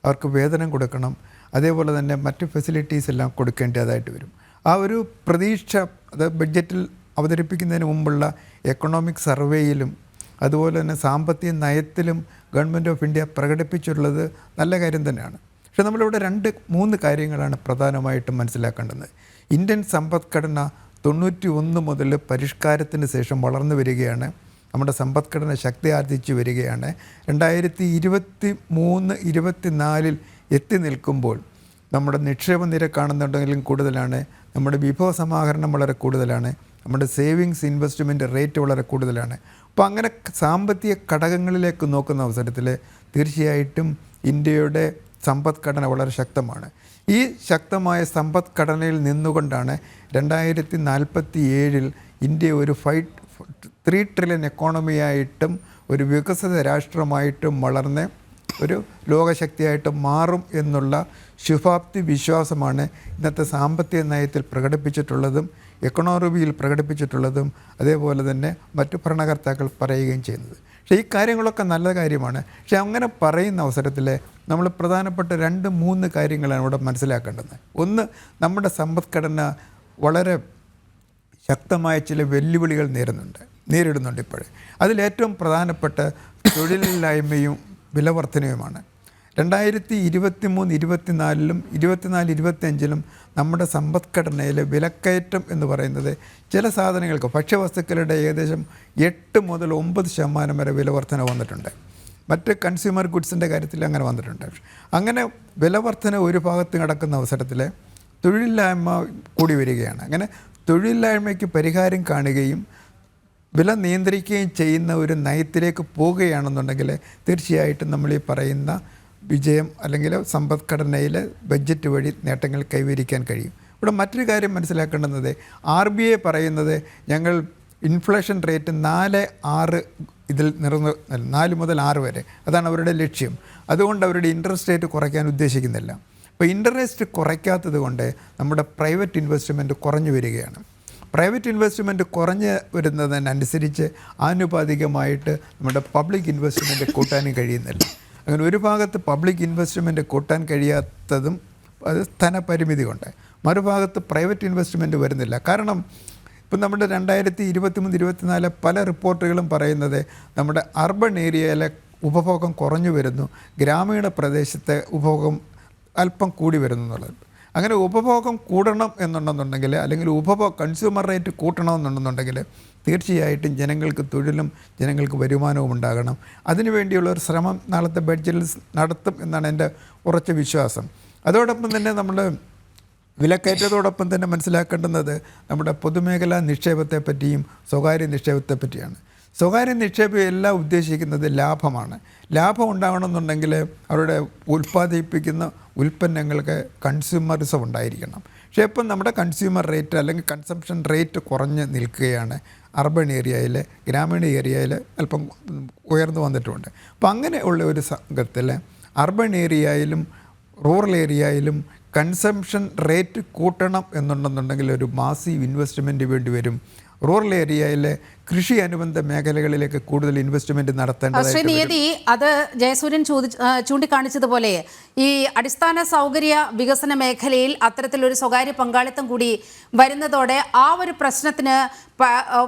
അവർക്ക് വേതനം കൊടുക്കണം, അതേപോലെ തന്നെ മറ്റ് ഫെസിലിറ്റീസ് എല്ലാം കൊടുക്കേണ്ടതായിട്ട് വരും. ആ ഒരു പ്രതീക്ഷ അത് ബഡ്ജറ്റിൽ അവതരിപ്പിക്കുന്നതിന് മുമ്പുള്ള എക്കണോമിക് സർവേയിലും അതുപോലെ തന്നെ സാമ്പത്തിക നയത്തിലും ഗവൺമെൻറ് ഓഫ് ഇന്ത്യ പ്രകടിപ്പിച്ചിട്ടുള്ളത് നല്ല കാര്യം തന്നെയാണ്. പക്ഷേ നമ്മളിവിടെ 2-3 കാര്യങ്ങളാണ് പ്രധാനമായിട്ടും മനസ്സിലാക്കേണ്ടത്. ഇന്ത്യൻ സമ്പദ്ഘടന 91 മുതൽ പരിഷ്കാരത്തിന് ശേഷം വളർന്നു വരികയാണ്. നമ്മുടെ സമ്പദ്ഘടന ശക്തി ആർജിച്ചു വരികയാണ്. 2023-24 എത്തി നിൽക്കുമ്പോൾ നമ്മുടെ നിക്ഷേപ നിരക്കാണെന്നുണ്ടെങ്കിലും കൂടുതലാണ്, നമ്മുടെ വിഭവ സമാഹരണം വളരെ കൂടുതലാണ്, നമ്മുടെ സേവിങ്സ് ഇൻവെസ്റ്റ്മെൻറ്റ് റേറ്റ് വളരെ കൂടുതലാണ്. അപ്പോൾ അങ്ങനെ സാമ്പത്തിക ഘടകങ്ങളിലേക്ക് നോക്കുന്ന അവസരത്തിൽ തീർച്ചയായിട്ടും ഇന്ത്യയുടെ സമ്പദ്ഘടന വളരെ ശക്തമാണ്. ഈ ശക്തമായ സമ്പദ്ഘടനയിൽ നിന്നുകൊണ്ടാണ് 2047 ഇന്ത്യ ഒരു 3 ട്രില്യൺ എക്കോണമിയായിട്ടും ഒരു വികസിത രാഷ്ട്രമായിട്ടും വളർന്ന് ഒരു ലോകശക്തിയായിട്ട് മാറും എന്നുള്ള ശുഭാപ്തി വിശ്വാസമാണ് ഇന്നത്തെ സാമ്പത്തിക നയത്തിൽ പ്രകടിപ്പിച്ചിട്ടുള്ളതും എക്കണോമിയിൽ പ്രകടിപ്പിച്ചിട്ടുള്ളതും അതേപോലെ തന്നെ മറ്റു ഭരണകർത്താക്കൾ പറയുകയും ചെയ്യുന്നത്. പക്ഷേ ഈ കാര്യങ്ങളൊക്കെ നല്ല കാര്യമാണ്. പക്ഷേ അങ്ങനെ പറയുന്ന അവസരത്തിൽ നമ്മൾ പ്രധാനപ്പെട്ട 2-3 കാര്യങ്ങളാണ് ഇവിടെ മനസ്സിലാക്കേണ്ടത്. ഒന്ന്, നമ്മുടെ സമ്പദ്ഘടന വളരെ ശക്തമായ ചില വെല്ലുവിളികൾ നേരിടുന്നുണ്ട് ഇപ്പോഴേ. അതിലേറ്റവും പ്രധാനപ്പെട്ട തൊഴിലില്ലായ്മയും വിലവർധനയുമാണ്. 2023-24 24-25 നമ്മുടെ സമ്പദ്ഘടനയിലെ വിലക്കയറ്റം എന്ന് പറയുന്നത് ചില സാധനങ്ങൾക്ക് ഭക്ഷ്യവസ്തുക്കളുടെ ഏകദേശം 8 മുതൽ 9% വരെ വിലവർധന വന്നിട്ടുണ്ട്. മറ്റ് കൺസ്യൂമർ ഗുഡ്സിൻ്റെ കാര്യത്തിൽ അങ്ങനെ വന്നിട്ടുണ്ട്. അങ്ങനെ വിലവർധന ഒരു ഭാഗത്ത് നടക്കുന്ന അവസരത്തിൽ തൊഴിലില്ലായ്മ കൂടി വരികയാണ്. അങ്ങനെ തൊഴിലില്ലായ്മയ്ക്ക് പരിഹാരം കാണുകയും വില നിയന്ത്രിക്കുകയും ചെയ്യുന്ന ഒരു നയത്തിലേക്ക് പോവുകയാണെന്നുണ്ടെങ്കിൽ തീർച്ചയായിട്ടും നമ്മൾ ഈ പറയുന്ന വിജയം അല്ലെങ്കിൽ സമ്പദ്ഘടനയിലെ ബഡ്ജറ്റ് വഴി നേട്ടങ്ങൾ കൈവരിക്കാൻ കഴിയും. ഇവിടെ മറ്റൊരു കാര്യം മനസ്സിലാക്കേണ്ടുന്നത് RBI പറയുന്നത് ഞങ്ങൾ ഇൻഫ്ലേഷൻ റേറ്റ് 4-6 ഇതിൽ 4 മുതൽ 6 വരെ അതാണ് അവരുടെ ലക്ഷ്യം. അതുകൊണ്ട് അവരുടെ ഇൻട്രസ്റ്റ് റേറ്റ് കുറയ്ക്കാൻ ഉദ്ദേശിക്കുന്നില്ല. അപ്പോൾ ഇൻട്രസ്റ്റ് കുറയ്ക്കാത്തത് കൊണ്ട് നമ്മുടെ പ്രൈവറ്റ് ഇൻവെസ്റ്റ്മെൻറ്റ് കുറഞ്ഞു വരികയാണ്. പ്രൈവറ്റ് ഇൻവെസ്റ്റ്മെൻറ്റ് കുറഞ്ഞ് വരുന്നതിനനുസരിച്ച് ആനുപാതികമായിട്ട് നമ്മുടെ പബ്ലിക് ഇൻവെസ്റ്റ്മെൻറ്റ് കൂട്ടാനും കഴിയുന്നില്ല. അങ്ങനെ ഒരു ഭാഗത്ത് പബ്ലിക് ഇൻവെസ്റ്റ്മെൻറ്റ് കൂട്ടാൻ കഴിയാത്തതും അത് ധനപരിമിതി കൊണ്ട്, മറുഭാഗത്ത് പ്രൈവറ്റ് ഇൻവെസ്റ്റ്മെൻറ്റ് വരുന്നില്ല. കാരണം ഇപ്പം നമ്മുടെ 2023-24 പല റിപ്പോർട്ടുകളും പറയുന്നത് നമ്മുടെ അർബൺ ഏരിയയിലെ ഉപഭോഗം കുറഞ്ഞു വരുന്നു, ഗ്രാമീണ പ്രദേശത്തെ ഉപഭോഗം അല്പം കൂടി വരുന്നു എന്നുള്ളത്. അങ്ങനെ ഉപഭോഗം കൂടണം എന്നുണ്ടെന്നുണ്ടെങ്കിൽ, അല്ലെങ്കിൽ കൺസ്യൂമർ റേറ്റ് കൂട്ടണമെന്നുണ്ടെന്നുണ്ടെങ്കിൽ തീർച്ചയായിട്ടും ജനങ്ങൾക്ക് തൊഴിലും ജനങ്ങൾക്ക് വരുമാനവും ഉണ്ടാകണം. അതിനുവേണ്ടിയുള്ള ഒരു ശ്രമം നാളത്തെ ബഡ്ജറ്റിൽ നടത്തും എന്നാണ് എൻ്റെ ഉറച്ച വിശ്വാസം. അതോടൊപ്പം തന്നെ നമ്മൾ വിലക്കയറ്റത്തോടൊപ്പം തന്നെ മനസ്സിലാക്കേണ്ടുന്നത് നമ്മുടെ പൊതുമേഖലാ നിക്ഷേപത്തെ പറ്റിയും സ്വകാര്യ നിക്ഷേപത്തെ പറ്റിയാണ്. സ്വകാര്യ നിക്ഷേപം എല്ലാം ഉദ്ദേശിക്കുന്നത് ലാഭമാണ്. ലാഭം ഉണ്ടാകണമെന്നുണ്ടെങ്കിൽ അവരുടെ ഉൽപ്പാദിപ്പിക്കുന്ന ഉൽപ്പന്നങ്ങൾക്ക് കൺസ്യൂമറിസം ഉണ്ടായിരിക്കണം. പക്ഷേ ഇപ്പം നമ്മുടെ കൺസ്യൂമർ റേറ്റ് അല്ലെങ്കിൽ കൺസംഷൻ റേറ്റ് കുറഞ്ഞ് നിൽക്കുകയാണ്. അർബൺ ഏരിയയിൽ, ഗ്രാമീണ ഏരിയയിൽ അല്പം ഉയർന്നു വന്നിട്ടുണ്ട്. അപ്പോൾ അങ്ങനെയുള്ള ഒരു സംഘത്തിൽ അർബൻ ഏരിയയിലും റൂറൽ ഏരിയയിലും കൺസംഷൻ റേറ്റ് കൂട്ടണം എന്നുണ്ടെന്നുണ്ടെങ്കിൽ ഒരു മാസീവ് ഇൻവെസ്റ്റ്മെൻറ്റ് വേണ്ടി വരും. റൂറൽ ഏരിയയിലെ കൃഷി അനുബന്ധ മേഖലകളിലേക്ക് കൂടുതൽ ഇൻവെസ്റ്റ്മെൻറ്റ് നടത്തേണ്ടത്. ശ്രീനിയതി, അത് ജയസൂര്യൻ ചൂണ്ടിക്കാണിച്ചതുപോലെ ഈ അടിസ്ഥാന സൗകര്യ വികസന മേഖലയിൽ അത്തരത്തിലൊരു സ്വകാര്യ പങ്കാളിത്തം കൂടി വരുന്നതോടെ ആ ഒരു പ്രശ്നത്തിന്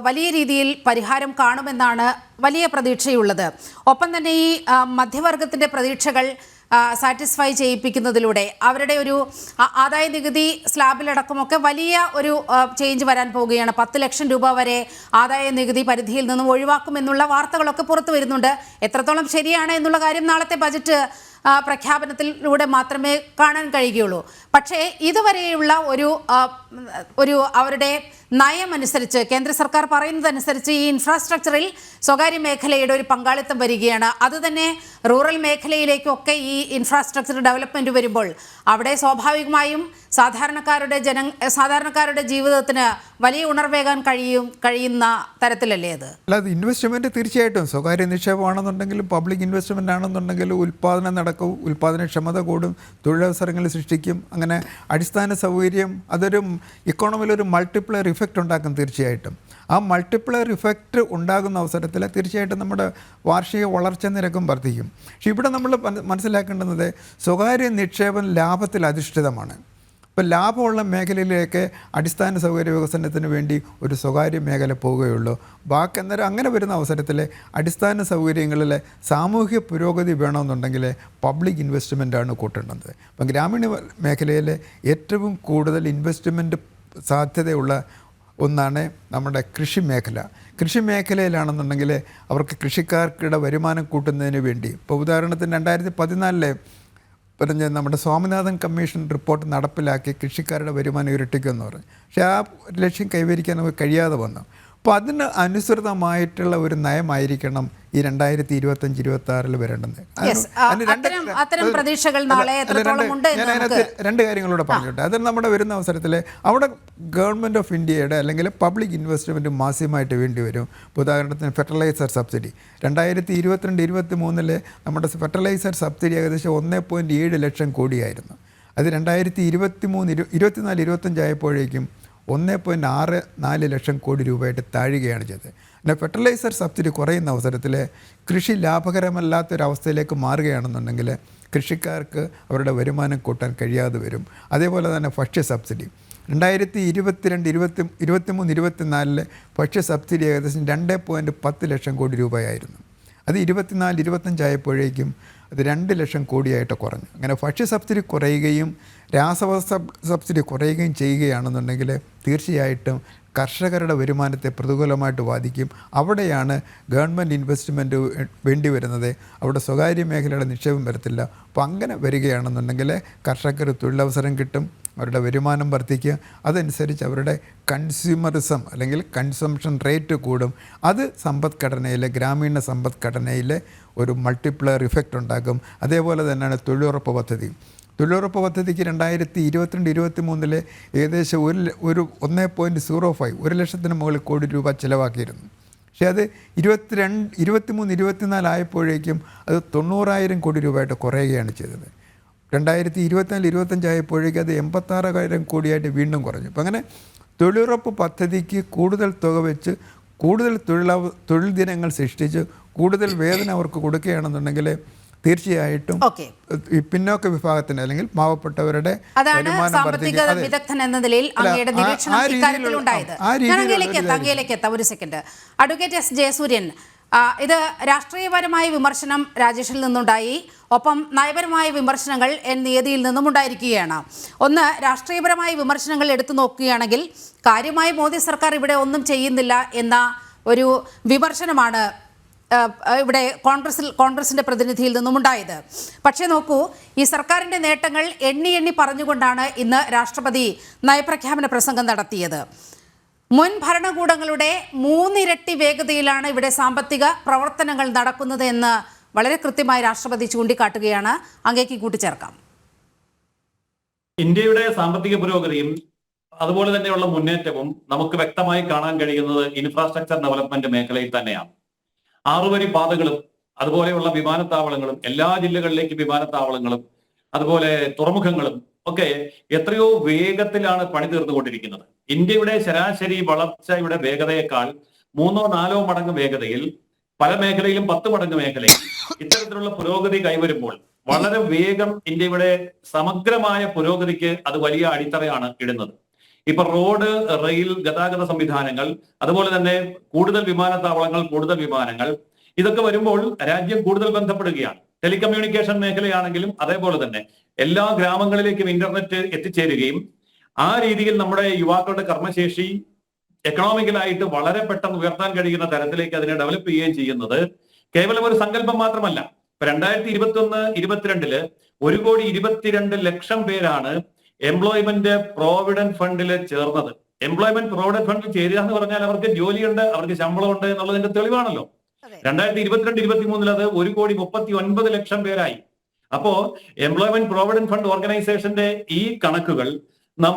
വലിയ രീതിയിൽ പരിഹാരം കാണുമെന്നാണ് വലിയ പ്രതീക്ഷയുള്ളത്. ഒപ്പം തന്നെ ഈ മധ്യവർഗത്തിൻ്റെ പ്രതീക്ഷകൾ സാറ്റിസ്ഫൈ ചെയ്യിപ്പിക്കുന്നതിലൂടെ അവരുടെ ഒരു ആദായ നികുതി സ്ലാബിലടക്കമൊക്കെ വലിയ ഒരു ചേഞ്ച് വരാൻ പോവുകയാണ്. 10 ലക്ഷം രൂപ വരെ ആദായ നികുതി പരിധിയിൽ നിന്നും ഒഴിവാക്കുമെന്നുള്ള വാർത്തകളൊക്കെ പുറത്തു വരുന്നുണ്ട്. എത്രത്തോളം ശരിയാണ് എന്നുള്ള കാര്യം നാളത്തെ ബജറ്റ് പ്രഖ്യാപനത്തിലൂടെ മാത്രമേ കാണാൻ കഴിയുകയുള്ളൂ. പക്ഷേ ഇതുവരെയുള്ള ഒരു അവരുടെ നയമനുസരിച്ച്, കേന്ദ്ര സർക്കാർ പറയുന്നതനുസരിച്ച് ഈ ഇൻഫ്രാസ്ട്രക്ചറിൽ സ്വകാര്യ മേഖലയുടെ ഒരു പങ്കാളിത്തം വരികയാണ്. അതുതന്നെ റൂറൽ മേഖലയിലേക്കൊക്കെ ഈ ഇൻഫ്രാസ്ട്രക്ചർ ഡെവലപ്മെൻറ്റ് വരുമ്പോൾ അവിടെ സ്വാഭാവികമായും സാധാരണക്കാരുടെ ജീവിതത്തിന് വലിയ ഉണർവേകാൻ കഴിയുന്ന തരത്തിലല്ലേ അത്? അല്ലാതെ ഇൻവെസ്റ്റ്മെൻറ്റ് തീർച്ചയായിട്ടും സ്വകാര്യ നിക്ഷേപമാണെന്നുണ്ടെങ്കിലും പബ്ലിക് ഇൻവെസ്റ്റ്മെൻ്റ് ആണെന്നുണ്ടെങ്കിലും ഉൽപ്പാദനം നടക്കും, ഉൽപ്പാദനക്ഷമത കൂടും, തൊഴിലവസരങ്ങൾ സൃഷ്ടിക്കും. അങ്ങനെ അടിസ്ഥാന സൗകര്യം അതൊരു ഇക്കോണമിയിലൊരു മൾട്ടിപ്ലയർ ഇഫക്റ്റ് ഉണ്ടാക്കും. തീർച്ചയായിട്ടും ആ മൾട്ടിപ്ലയർ ഇഫക്റ്റ് ഉണ്ടാകുന്ന അവസരത്തിൽ തീർച്ചയായിട്ടും നമ്മുടെ വാർഷിക വളർച്ചാ നിരക്കും വർദ്ധിക്കും. പക്ഷേ ഇവിടെ നമ്മൾ മനസ്സിലാക്കേണ്ടുന്നത് സ്വകാര്യ നിക്ഷേപം ലാഭത്തിൽ അധിഷ്ഠിതമാണ്. ഇപ്പോൾ ലാഭമുള്ള മേഖലയിലേക്ക് അടിസ്ഥാന സൗകര്യ വികസനത്തിന് വേണ്ടി ഒരു സ്വകാര്യ മേഖല പോവുകയുള്ളൂ. ബാക്കി അന്നേരം അങ്ങനെ വരുന്ന അവസരത്തിൽ അടിസ്ഥാന സൗകര്യങ്ങളിലെ സാമൂഹിക പുരോഗതി വേണമെന്നുണ്ടെങ്കിൽ പബ്ലിക് ഇൻവെസ്റ്റ്മെൻറ്റാണ് കൂട്ടേണ്ടത്. അപ്പം ഗ്രാമീണ മേഖലയിൽ ഏറ്റവും കൂടുതൽ ഇൻവെസ്റ്റ്മെൻറ്റ് സാധ്യതയുള്ള ഒന്നാണ് നമ്മുടെ കൃഷി മേഖല. കൃഷി മേഖലയിലാണെന്നുണ്ടെങ്കിൽ അവർക്ക് കൃഷിക്കാർക്കിടെ വരുമാനം കൂട്ടുന്നതിന് വേണ്ടി, ഇപ്പോൾ ഉദാഹരണത്തിന് 2014 പറഞ്ഞ നമ്മുടെ സ്വാമിനാഥൻ കമ്മീഷൻ റിപ്പോർട്ട് നടപ്പിലാക്കി കൃഷിക്കാരുടെ വരുമാനം ഇരട്ടിക്കുമെന്ന് പറഞ്ഞു. പക്ഷേ ആ ലക്ഷ്യം കൈവരിക്കാൻ നമുക്ക് കഴിയാതെ വന്നു. അപ്പോൾ അതിന് അനുസൃതമായിട്ടുള്ള ഒരു നയമായിരിക്കണം ഈ 2025-26 വരേണ്ടത്. ഞാനതിനകത്ത് 2 കാര്യങ്ങളൂടെ പറഞ്ഞിട്ട് അതിന് നമ്മുടെ വരുന്ന അവസരത്തിൽ അവിടെ ഗവൺമെൻറ് ഓഫ് ഇന്ത്യയുടെ അല്ലെങ്കിൽ പബ്ലിക് ഇൻവെസ്റ്റ്മെൻറ്റ് മാസ്യമായിട്ട് വേണ്ടി വരും. ഉദാഹരണത്തിന് ഫെർട്ടിലൈസർ സബ്സിഡി 2022-23 നമ്മുടെ ഫെർട്ടിലൈസർ സബ്സിഡി ഏകദേശം 1.7 ലക്ഷം കോടിയായിരുന്നു. അത് 2023-24-25 ആയപ്പോഴേക്കും 1.64 ലക്ഷം കോടി രൂപയായിട്ട് താഴുകയാണ് ചെയ്തത്. പിന്നെ ഫെർട്ടിലൈസർ സബ്സിഡി കുറയുന്ന അവസരത്തിൽ കൃഷി ലാഭകരമല്ലാത്തൊരവസ്ഥയിലേക്ക് മാറുകയാണെന്നുണ്ടെങ്കിൽ കൃഷിക്കാർക്ക് അവരുടെ വരുമാനം കൂട്ടാൻ കഴിയാതെ വരും. അതേപോലെ തന്നെ ഭക്ഷ്യ സബ്സിഡി 2022-23-24 ഭക്ഷ്യ സബ്സിഡി ഏകദേശം 2.10 ലക്ഷം കോടി രൂപയായിരുന്നു. അത് 24-25 ആയപ്പോഴേക്കും അത് 2 ലക്ഷം കോടിയായിട്ട് കുറഞ്ഞു. അങ്ങനെ ഭക്ഷ്യ സബ്സിഡി കുറയുകയും രാസവസ്തു സബ്സിഡി കുറയുകയും ചെയ്യുകയാണെന്നുണ്ടെങ്കിൽ തീർച്ചയായിട്ടും കർഷകരുടെ വരുമാനത്തെ പ്രതികൂലമായിട്ട് ബാധിക്കും. അവിടെയാണ് ഗവൺമെൻറ് ഇൻവെസ്റ്റ്മെൻറ്റ് വേണ്ടി വരുന്നത്. അവിടെ സ്വകാര്യ മേഖലയുടെ നിക്ഷേപം വരത്തില്ല. അപ്പോൾ അങ്ങനെ വരികയാണെന്നുണ്ടെങ്കിൽ കർഷകർ തൊഴിലവസരം കിട്ടും, അവരുടെ വരുമാനം വർദ്ധിക്കുക, അതനുസരിച്ച് അവരുടെ കൺസ്യൂമറിസം അല്ലെങ്കിൽ കൺസംഷൻ റേറ്റ് കൂടും. അത് സമ്പദ്ഘടനയിലെ ഗ്രാമീണ സമ്പദ്ഘടനയിലെ ഒരു മൾട്ടിപ്ലയർ ഇഫക്റ്റ് ഉണ്ടാക്കും. അതേപോലെ തന്നെയാണ് തൊഴിലുറപ്പ് പദ്ധതി. തൊഴിലുറപ്പ് പദ്ധതിക്ക് 2022-23 ഏകദേശം 1.05 ലക്ഷത്തിന് മുകളിൽ കോടി രൂപ ചിലവാക്കിയിരുന്നു. പക്ഷേ അത് 23-24 ആയപ്പോഴേക്കും അത് 90,000 കോടി രൂപയായിട്ട് കുറയുകയാണ് ചെയ്തത്. 2024-25 ആയപ്പോഴേക്കും അത് 86,000 കോടിയായിട്ട് വീണ്ടും കുറഞ്ഞു. അപ്പം അങ്ങനെ തൊഴിലുറപ്പ് പദ്ധതിക്ക് കൂടുതൽ തുക വെച്ച് കൂടുതൽ തൊഴിൽ ദിനങ്ങൾ സൃഷ്ടിച്ച് കൂടുതൽ വേതനം അവർക്ക് കൊടുക്കുകയാണെന്നുണ്ടെങ്കിൽ തീർച്ചയായിട്ടും ഈ പിന്നോക്ക വിഭാഗത്തിന് അല്ലെങ്കിൽ പാവപ്പെട്ടവരുടെ അതാണ് സാമ്പത്തിക വിദഗ്ധൻ എന്ന നിലയിൽ അങ്ങയുടെ നിരീക്ഷണം ഇക്കാര്യത്തിൽ ഉണ്ടായത്. ഞാൻ അങ്ങയിലേക്ക് എത്താം ഒരു സെക്കൻഡ്. അഡ്വക്കേറ്റ് എസ് ജയസൂര്യൻ, ഇത് രാഷ്ട്രീയപരമായ വിമർശനം രാജേഷിൽ നിന്നുണ്ടായി, ഒപ്പം നയപരമായ വിമർശനങ്ങൾ നിയതിയിൽ നിന്നും ഉണ്ടായിരിക്കുകയാണ്. ഒന്ന്, രാഷ്ട്രീയപരമായ വിമർശനങ്ങൾ എടുത്തു നോക്കുകയാണെങ്കിൽ കാര്യമായി മോദി സർക്കാർ ഇവിടെ ഒന്നും ചെയ്യുന്നില്ല എന്ന ഒരു വിമർശനമാണ് ഇവിടെ കോൺഗ്രസിൻ്റെ പ്രതിനിധിയിൽ നിന്നും ഉണ്ടായത്. പക്ഷേ നോക്കൂ, ഈ സർക്കാരിൻ്റെ നേട്ടങ്ങൾ എണ്ണി പറഞ്ഞുകൊണ്ടാണ് ഇന്ന് രാഷ്ട്രപതി നയപ്രഖ്യാപന പ്രസംഗം നടത്തിയത്. മുൻ ഭരണകൂടങ്ങളുടെ 3 ഇരട്ടി വേഗതയിലാണ് ഇവിടെ സാമ്പത്തിക പ്രവർത്തനങ്ങൾ നടക്കുന്നത് എന്ന് വളരെ കൃത്യമായി രാഷ്ട്രപതി ചൂണ്ടിക്കാട്ടുകയാണ്. അങ്ങേക്ക് കൂട്ടിച്ചേർക്കാം. ഇന്ത്യയുടെ സാമ്പത്തിക പുരോഗതിയും അതുപോലെ തന്നെയുള്ള മുന്നേറ്റവും നമുക്ക് വ്യക്തമായി കാണാൻ കഴിയുന്നത് ഇൻഫ്രാസ്ട്രക്ചർ ഡെവലപ്മെന്റ് മേഖലയിൽ തന്നെയാണ്. 6 വരി പാതകളും അതുപോലെയുള്ള വിമാനത്താവളങ്ങളും എല്ലാ ജില്ലകളിലേക്കും വിമാനത്താവളങ്ങളും അതുപോലെ തുറമുഖങ്ങളും ഒക്കെ എത്രയോ വേഗത്തിലാണ് പണി തീർന്നുകൊണ്ടിരിക്കുന്നത്. ഇന്ത്യയുടെ ശരാശരി വളർച്ചയുടെ വേഗതയേക്കാൾ 3-4 മടങ്ങ് വേഗതയിൽ, പല മേഖലയിലും 10 മടങ്ങ് മേഖലയിൽ ഇത്തരത്തിലുള്ള പുരോഗതി കൈവരുമ്പോൾ വളരെ വേഗം ഇന്ത്യയുടെ സമഗ്രമായ പുരോഗതിക്ക് അത് വലിയ അടിത്തറയാണ് ഇടുന്നത്. ഇപ്പൊ റോഡ്, റെയിൽ, ഗതാഗത സംവിധാനങ്ങൾ, അതുപോലെ തന്നെ കൂടുതൽ വിമാനത്താവളങ്ങൾ, കൂടുതൽ വിമാനങ്ങൾ, ഇതൊക്കെ വരുമ്പോൾ രാജ്യം കൂടുതൽ ബന്ധപ്പെടുകയാണ്. ടെലികമ്മ്യൂണിക്കേഷൻ മേഖലയാണെങ്കിലും അതേപോലെ തന്നെ എല്ലാ ഗ്രാമങ്ങളിലേക്കും ഇന്റർനെറ്റ് എത്തിച്ചേരുകയും ആ രീതിയിൽ നമ്മുടെ യുവാക്കളുടെ കർമ്മശേഷി എക്കണോമിക്കലായിട്ട് വളരെ പെട്ടെന്ന് ഉയർത്താൻ കഴിയുന്ന തരത്തിലേക്ക് അതിനെ ഡെവലപ്പ് ചെയ്യുകയും ചെയ്യുന്നത് കേവലം ഒരു സങ്കല്പം മാത്രമല്ല. ഇപ്പൊ 2021-22 1,22,00,000 പേരാണ് എംപ്ലോയ്മെന്റ് പ്രോവിഡന്റ് ഫണ്ടിൽ ചേർന്നത്. എംപ്ലോയ്മെന്റ് പ്രോവിഡന്റ് ഫണ്ടിൽ ചേരുക എന്ന് പറഞ്ഞാൽ അവർക്ക് ജോലിയുണ്ട്, അവർക്ക് ശമ്പളമുണ്ട് എന്നുള്ളതിന്റെ തെളിവാണല്ലോ. 2022-23 അത് 1,39,00,000 പേരായി. അപ്പോ എംപ്ലോയ്മെന്റ് പ്രോവിഡന്റ് ഫണ്ട് ഓർഗനൈസേഷന്റെ ഈ കണക്കുകൾ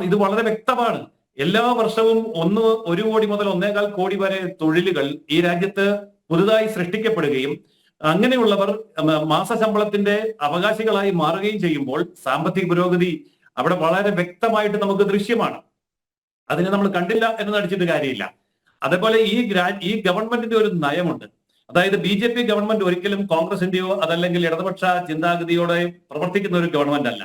ഇത് വളരെ വ്യക്തമാണ്. എല്ലാ വർഷവും 1 കോടി മുതൽ 1.25 കോടി വരെ തൊഴിലുകൾ ഈ രാജ്യത്ത് പുതുതായി സൃഷ്ടിക്കപ്പെടുകയും അങ്ങനെയുള്ളവർ മാസശമ്പളത്തിന്റെ അവകാശികളായി മാറുകയും ചെയ്യുമ്പോൾ സാമ്പത്തിക പുരോഗതി അവിടെ വളരെ വ്യക്തമായിട്ട് നമുക്ക് ദൃശ്യമാണ്. അതിനെ നമ്മൾ കണ്ടില്ല എന്ന് നടിച്ചിട്ട് കാര്യമില്ല. അതേപോലെ ഈ ഗവൺമെന്റിന്റെ ഒരു നയമുണ്ട്. അതായത് BJP ഗവൺമെന്റ് ഒരിക്കലും കോൺഗ്രസിന്റെയോ അതല്ലെങ്കിൽ ഇടതുപക്ഷ ചിന്താഗതിയോടെ പ്രവർത്തിക്കുന്ന ഒരു ഗവൺമെന്റ് അല്ല.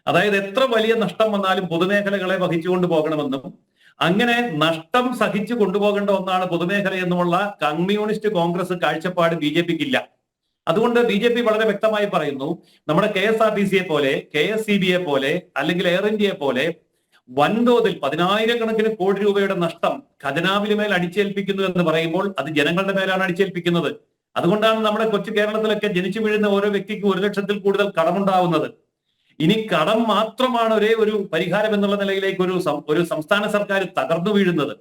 അതായത് എത്ര വലിയ നഷ്ടം വന്നാലും പൊതുമേഖലകളെ വഹിച്ചുകൊണ്ട് പോകണമെന്നും അങ്ങനെ നഷ്ടം സഹിച്ചു കൊണ്ടുപോകേണ്ട ഒന്നാണ് പൊതുമേഖല എന്നുമുള്ള കമ്മ്യൂണിസ്റ്റ് കോൺഗ്രസ് കാഴ്ചപ്പാട് BJPക്ക് ഇല്ല. അതുകൊണ്ട് BJP വളരെ വ്യക്തമായി പറയുന്നു, നമ്മുടെ KSRTCയെ പോലെ, KSCBയെ പോലെ അല്ലെങ്കിൽ എയർ ഇന്ത്യയെ പോലെ വൻതോതിൽ 10,000 കോടി രൂപയുടെ നഷ്ടം ഖജനാവിന് മേൽ അടിച്ചേൽപ്പിക്കുന്നു എന്ന് പറയുമ്പോൾ അത് ജനങ്ങളുടെ മേലാണ് അടിച്ചേൽപ്പിക്കുന്നത്. അതുകൊണ്ടാണ് നമ്മുടെ കൊച്ചു കേരളത്തിലൊക്കെ ജനിച്ചു വീഴുന്ന ഓരോ വ്യക്തിക്കും 1 ലക്ഷത്തിൽ കൂടുതൽ കടമുണ്ടാവുന്നത്. ഇനി കടം മാത്രമാണ് ഒരേ ഒരു പരിഹാരം എന്നുള്ള നിലയിലേക്ക് ഒരു സംസ്ഥാന സർക്കാർ തകർന്നു വീഴുന്നത്.